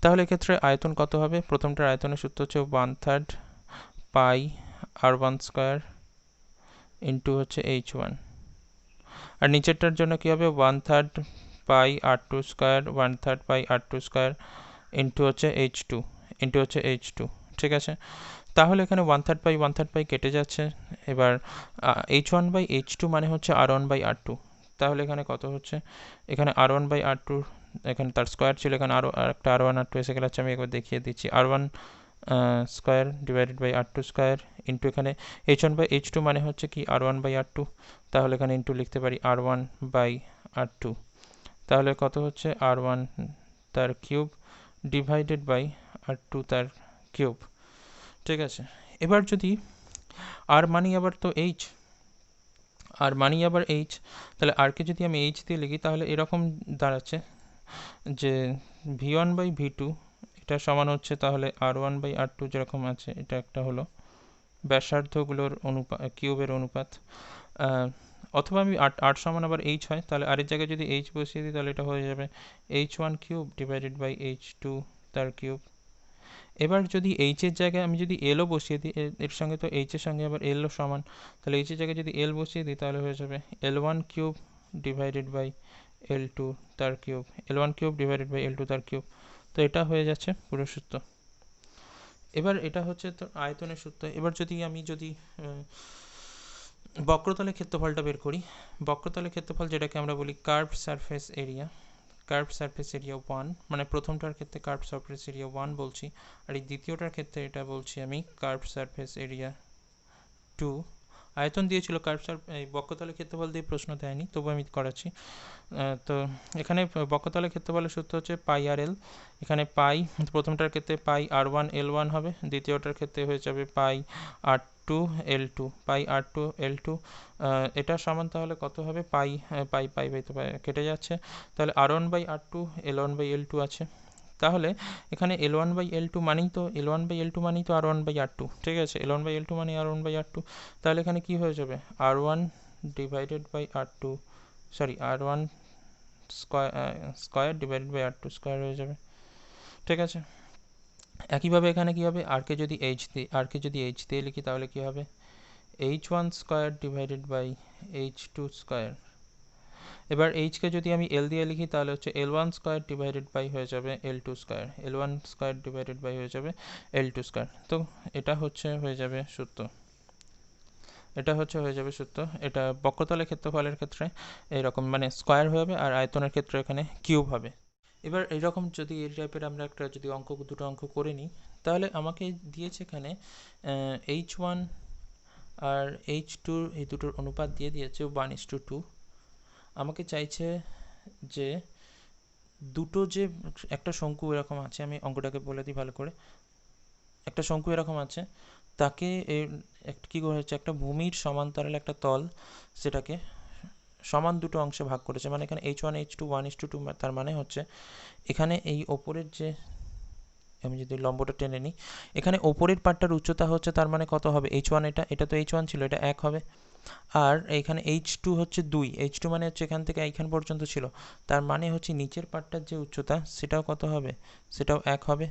তাহলে এক্ষেত্রে আয়তন কত হবে? প্রথমটার আয়তনের সূত্র হচ্ছে 1/3 পাই R1 স্কোয়ার ইন্টু হচ্ছে H1, আর নিচেরটার জন্য কী হবে? 1/3 পাই R2 স্কোয়ার, 1/3 পাই R2 স্কোয়ার ইন্টু হচ্ছে H2, ঠিক আছে। তাহলে এখানে 1/3 পাই কেটে যাচ্ছে। এবার H1/H2 মানে হচ্ছে R1/R2। তাহলে এখানে কত হচ্ছে? এখানে R1/R2, এখানে তার স্কোয়ার ছিল, এখানে আরও একটা R1/R2 এসে গেলে, আমি একবার দেখিয়ে দিচ্ছি, R1 square divided by R2 square into এখানে H1/H2 মানে হচ্ছে কি? R1/R2। তাহলে এখানে ইন্টু লিখতে পারি R1/R2। তাহলে কত হচ্ছে? R1 তার কিউব ডিভাইডেড বাই R2 তার কিউব, ঠিক আছে। এবার যদি আর মানি আবার তো H, তাহলে আরকে যদি আমি H দিয়ে লিখি, তাহলে এরকম দাঁড়াচ্ছে যে V1/V2 এটা সমান হচ্ছে তাহলে R1/R2 যেরকম আছে, এটা একটা হলো ব্যাসার্ধগুলোর কিউবের অনুপাত। অথবা আমি আট সমান আবার এইচ হয়, তাহলে আরের জায়গায় যদি এইচ বসিয়ে দিই তাহলে এটা হয়ে যাবে h1 cube divided by h2 তার কিউব। এবার যদি এইচের জায়গায় আমি যদি এলও বসিয়ে দিই, এর সঙ্গে তো এইচের সঙ্গে আবার এলও সমান, তাহলে এইচের জায়গায় যদি এল বসিয়ে দিই তাহলে হয়ে যাবে l1 cube divided by l2 তার cube, l1 cube divided by l2 তার কিউব। তো এটা হয়ে যাচ্ছে পুরো সূত্র। এবার এটা হচ্ছে তো আয়তনের সূত্র। এবার আমি যদি বক্রতলের ক্ষেত্রফলটা বের করি, বক্রতলের ক্ষেত্রফল যেটাকে আমরা বলি curve surface area, curve surface area 1, মানে প্রথমটার ক্ষেত্রে কার্ভ সারফেস এরিয়া 1 বলছি, আর এই দ্বিতীয়টার ক্ষেত্রে এটা বলছি আমি কার্ভ সারফেস এরিয়া 2। আয়তন দিয়েছিল এই বক্রতলের ক্ষেত্রফল দিয়ে প্রশ্ন দেয়নি, তবু আমি করাচ্ছি। তো এখানে বক্রতলের ক্ষেত্রফলের সূত্র হচ্ছে পাই আর এল। এখানে পাই প্রথমটার ক্ষেত্রে পাই r1 l1 হবে, দ্বিতীয়টার ক্ষেত্রে হয়ে যাবে পাই r2 l2, পাই r2 l2। এটা সমান তাহলে কত হবে, পাই পাই পাই বাই তো কেটে যাচ্ছে, তাহলে r1 by r2 l1 by l2 আছে। তাহলে এখানে l1 বাই l2 মানেই তো r1 বাই r2, ঠিক আছে, l1 বাই l2 মানে r1 বাই r2। তাহলে এখানে কি হয়ে যাবে r1 divided by r2, sorry r1 square divided by r2 square হয়ে যাবে, ঠিক আছে। একইভাবে এখানে কি হবে, আরকে যদি এইচ দিয়ে লিখি তাহলে কি হবে h1 square divided by h2 square. এবার এইচকে যদি আমি এল দিয়ে লিখি তাহলে হচ্ছে l1 স্কয়ার ডিভাইডেড বাই হয়ে যাবে l2 square, l1 square divided by হয়ে যাবে l2 স্কয়ার। তো এটা হয়ে যাবে সূত্র, এটা বক্রতলের ক্ষেত্রফলের ক্ষেত্রে এরকম মানে স্কয়ার হবে, আর আয়তনের ক্ষেত্রে এখানে কিউব হবে। এবার এইরকম যদি এই টাইপের আমরা যদি দুটো অঙ্ক করে নিই, তাহলে আমাকে দিয়েছে এখানে h1 আর h2 এই দুটোর অনুপাত দিয়ে দিয়েছে 1:2। আমাকে চাইছে যে দুটো যে একটা শঙ্কু এরকম আছে, আমি অঙ্কটাকে বলে দিই ভালো করে। একটা শঙ্কু এরকম আছে, তাকে কী করেছে, একটা ভূমির সমান্তরাল একটা তল, সেটাকে সমান দুটো অংশে ভাগ করেছে। মানে এখানে h1 h2 1:2, তার মানে হচ্ছে এখানে এই ওপরের যে, আমি যদি লম্বটা টেনে নিই, এখানে ওপরের পার্টটার উচ্চতা হচ্ছে, তার মানে কত হবে h1, এটা তো h1 ছিল, এটা 1 হবে। আর এইখানে h2 হচ্ছে 2, h2 মানে হচ্ছে এখান থেকে এইখান পর্যন্ত ছিল, তার মানে হচ্ছে নিচের পার্টটার যে উচ্চতা সেটাও কত হবে, সেটাও 1 হবে।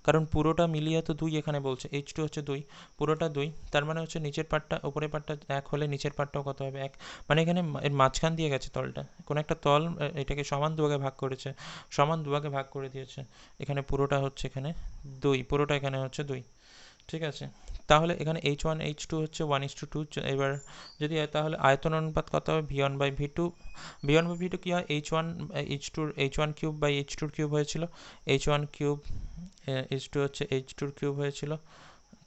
কারণ পুরোটা মিলিয়ে তো 2 এখানে বলছে, h2 হচ্ছে 2, পুরোটা 2, তার মানে হচ্ছে নিচের পার্টটা উপরের পার্টটা 1 হলে নিচের পার্টটাও কত হবে 1। মানে এখানে এর মাঝখান দিয়ে গেছে তলটা, কোনো একটা তল এটাকে সমান দুভাগে ভাগ করেছে, সমান দুভাগে ভাগ করে দিয়েছে। এখানে পুরোটা হচ্ছে এখানে 2, পুরোটা এখানে হচ্ছে 2, ঠিক আছে। তাহলে এখানে h1 h2 হচ্ছে 1:2। এবার যদি তাহলে আয়তন অনুপাত কত হবে, v1 by v2। v1 by v2 কী হয়, h1 cube by h2 cube হয়েছিল, h1 কিউব h2 হচ্ছে h2 কিউব হয়েছিল।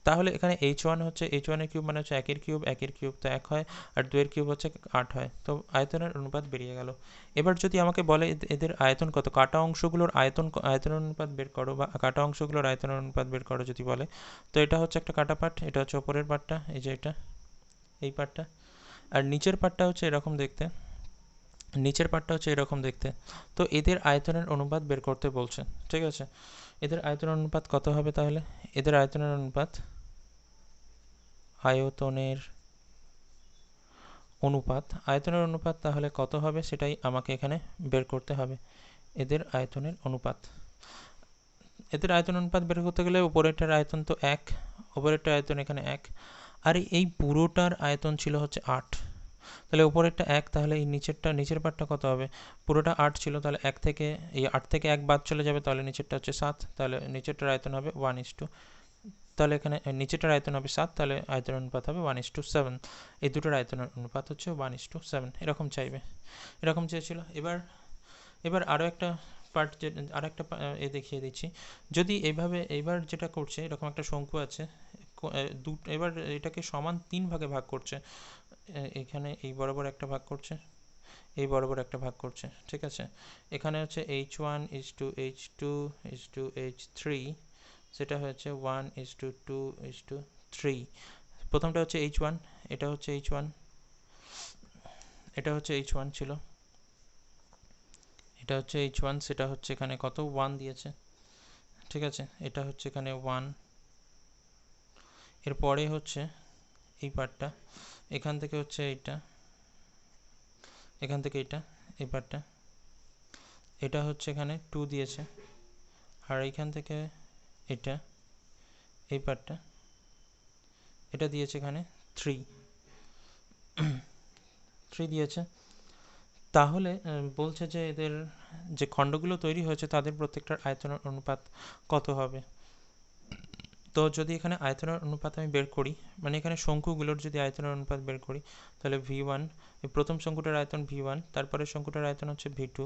তাহলে এখানে h1 হচ্ছে h1 এর কিউব মানে হচ্ছে 1 এর কিউব তো 1 হয়, আর 2 এর কিউব হচ্ছে 8 হয়। তো আয়তনের অনুপাত বেরিয়ে গেল। এবার যদি আমাকে বলে এদের আয়তন কত, কাটা অংশগুলোর আয়তন অনুপাত বের করো, বা কাটা অংশগুলোর আয়তন অনুপাত বের করো যদি বলে, তো এটা হচ্ছে একটা কাটা পার্ট, এটা হচ্ছে ওপরের পার্টটা, এই যে এটা এই পার্টটা, আর নিচের পার্টটা হচ্ছে এরকম দেখতে, তো এদের আয়তনের অনুপাত বের করতে বলছে, ঠিক আছে। এদের আয়তনের অনুপাত কত হবে তাহলে, এদের আয়তনের অনুপাত তাহলে কত হবে সেটাই আমাকে এখানে বের করতে হবে। এদের আয়তনের অনুপাত বের করতে গেলে উপরেরটার আয়তন তো 1, উপরেরটার আয়তন এখানে 1, আর এই পুরোটার আয়তন ছিল হচ্ছে 8, তাহলে উপরেরটা 1, তাহলে এই নিচের পার্টটা কত হবে, পুরোটা 8 ছিল, তাহলে 8 থেকে 1 বাদ চলে যাবে, তাহলে নিচেরটা হচ্ছে 7, তাহলে নিচেরটার আয়তন হবে 1:2। তাহলে এখানে নিচেরটার আয়তন হবে 7, তাহলে আয়তন অনুপাত হবে 1:7। এই দুটোর আয়তনের অনুপাত হচ্ছে 1:7, এরকম চেয়েছিল। এবার আরও একটা পার্ট, দেখিয়ে দিচ্ছি। যদি এইবার যেটা করছে, এরকম একটা শঙ্কু আছে, এবার এটাকে সমান 3 ভাগে ভাগ করছে। এখানে এই বরাবর একটা ভাগ করছে, এই বরাবর একটা ভাগ করছে, ঠিক আছে। এখানে হচ্ছে h1 h2 h3, সেটা হচ্ছে 1:2:3। প্রথমটা হচ্ছে h1, এটা হচ্ছে h1 ছিল, এটা হচ্ছে h1, সেটা হচ্ছে এখানে কত 1 দিয়েছে, ঠিক আছে। এটা হচ্ছে এখানে 1, এরপরে হচ্ছে এই পার্টটা, এখান থেকে হচ্ছে এইটা, এখান থেকে এইটা, এই পার্টটা, এটা হচ্ছে এখানে 2 দিয়েছে, আর এইখান থেকে এটা, এই পার্টটা, এটা দিয়েছে এখানে 3 দিয়েছে। তাহলে বলছে যে এদের যে খণ্ডগুলো তৈরি হয়েছে তাদের প্রত্যেকটার আয়তনের অনুপাত কত হবে। তো যদি এখানে আয়তনের অনুপাত আমি বের করি, মানে এখানে শঙ্কুগুলোর যদি আয়তনের অনুপাত বের করি, তাহলে V1, এই প্রথম শঙ্কুটার আয়তন V1, তারপরের শঙ্কুটার আয়তন হচ্ছে V2,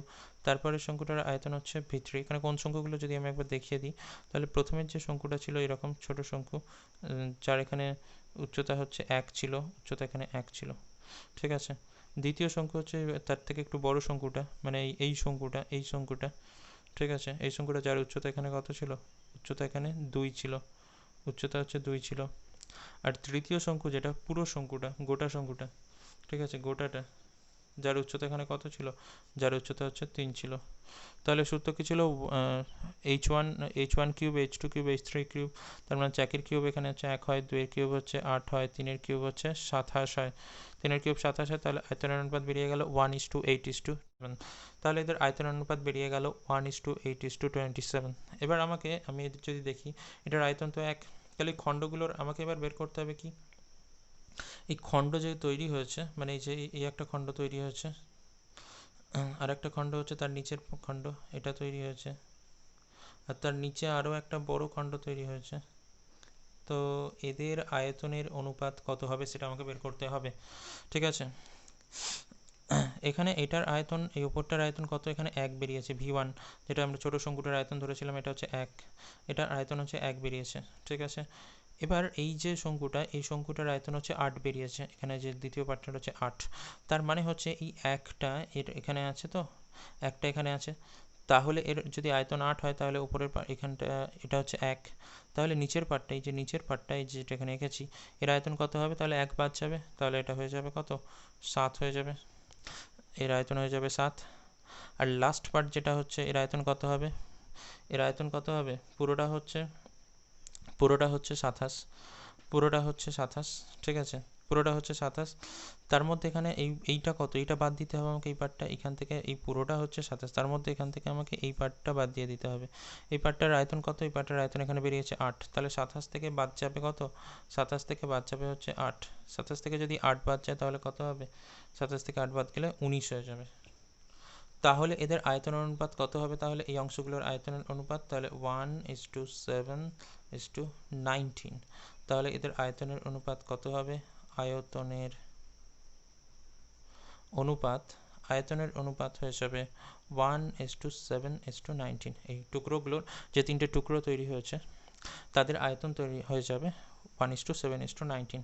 তারপরের শঙ্কুটার আয়তন হচ্ছে V3। এখানে কোন শঙ্কুগুলো যদি আমি একবার দেখিয়ে দিই, তাহলে প্রথমের যে শঙ্কুটা ছিল এরকম ছোট শঙ্কু, যার এখানে উচ্চতা হচ্ছে 1 ছিল, উচ্চতা এখানে 1 ছিল, ঠিক আছে। দ্বিতীয় শঙ্কু হচ্ছে তার থেকে একটু বড় শঙ্কুটা, মানে এই শঙ্কুটা, ঠিক আছে। এই শঙ্কুটা যার উচ্চতা এখানে কত ছিল, উচ্চতা এখানে 2 ছিল, উচ্চতা হচ্ছে 2 ছিল। আর তৃতীয় শঙ্কু যেটা পুরো শঙ্কুটা, গোটা শঙ্কুটা, ঠিক আছে, গোটাটা, যার উচ্চতা এখানে কত ছিল, যার উচ্চতা হচ্ছে 3 ছিল। তাহলে সূত্র কি ছিল, h1 cube, h2 cube, h3 cube, তার মানে 4 কিউব এখানে হচ্ছে 1 হয়, 2 কিউব হচ্ছে 8 হয়, 3 কিউব হচ্ছে 27 হয়, 3 কিউব 27 হয়। তাহলে আয়তনের অনুপাত বেরিয়ে গেল 1:8:7। তাহলে এদের আয়তনের অনুপাত বেরিয়ে গেল 1:8:27। এবার আমি এদের যদি দেখি, এটার আয়তন তো 1, তাহলে খণ্ডগুলোর আমাকে এবার বের করতে হবে কি, এই খণ্ড যে তৈরি হয়েছে, মানে এই যে এই একটা খণ্ড তৈরি হয়েছে, আর একটা খণ্ড হচ্ছে তার নিচের খণ্ড, এটা তৈরি হয়েছে, আর তার নিচে আরও একটা বড় খণ্ড তৈরি হয়েছে। তো এদের আয়তনের অনুপাত কত হবে সেটা আমাকে বের করতে হবে, ঠিক আছে। এখানে এটার আয়তন, এই উপরটার আয়তন কত, এখানে 1 বেরিয়েছে, V1, যেটা আমরা ছোটো শঙ্কুটার আয়তন ধরেছিলাম, এটা হচ্ছে 1, এটার আয়তন হচ্ছে 1 বেরিয়েছে, ঠিক আছে। এবার এই যে শঙ্কুটা, এই শঙ্কুটার আয়তন হচ্ছে 8 বেরিয়েছে, এখানে যে দ্বিতীয় পার্টটা হচ্ছে 8। তার মানে হচ্ছে এই একটা এখানে আছে, তো একটা এখানে আছে, তাহলে এর যদি আয়তন 8 হয়, তাহলে উপরের এখানটা এটা হচ্ছে 1, তাহলে নিচের পার্টটা, এই যে নিচের পার্টটা, এই যেটা এখানে এঁকেছি, এর আয়তন কত হবে, তাহলে 1 বাদ যাবে, তাহলে এটা হয়ে যাবে কত, 7 হয়ে যাবে, এর আয়তন হয়ে যাবে 7। আর লাস্ট পার্ট যেটা হচ্ছে, এর আয়তন কত হবে, এর আয়তন কত হবে, পুরোটা হচ্ছে 27, পুরোটা হচ্ছে 27, ঠিক আছে, পুরোটা হচ্ছে 27। তার মধ্যে এখানে এইটা কত, এইটা বাদ দিতে হবে আমাকে, এই পার্টটা এখান থেকে, এই পুরোটা হচ্ছে 27, তার মধ্যে এখান থেকে আমাকে এই পার্টটা বাদ দিয়ে দিতে হবে। এই পার্টটার আয়তন কত, এই পার্টটার আয়তন এখানে বেরিয়েছে 8, তাহলে 27 থেকে বাদ যাবে কত, 27 থেকে বাদ যাবে হচ্ছে 8, 27 থেকে যদি 8 বাদ যায় তাহলে কত হবে, 27 থেকে 8 বাদ গেলে 19 হয়ে যাবে। তাহলে এদের আয়তনের অনুপাত কত হবে, তাহলে এই অংশগুলোর আয়তনের অনুপাত, তাহলে 1:7:19। তাহলে এদের আয়তনের অনুপাত কত হবে, আয়তনের অনুপাত হয়ে যাবে 1:7:19। এই টুকরোগুলোর যে 3টে টুকরো তৈরি হয়েছে তাদের আয়তন তৈরি হয়ে যাবে 1:7:19।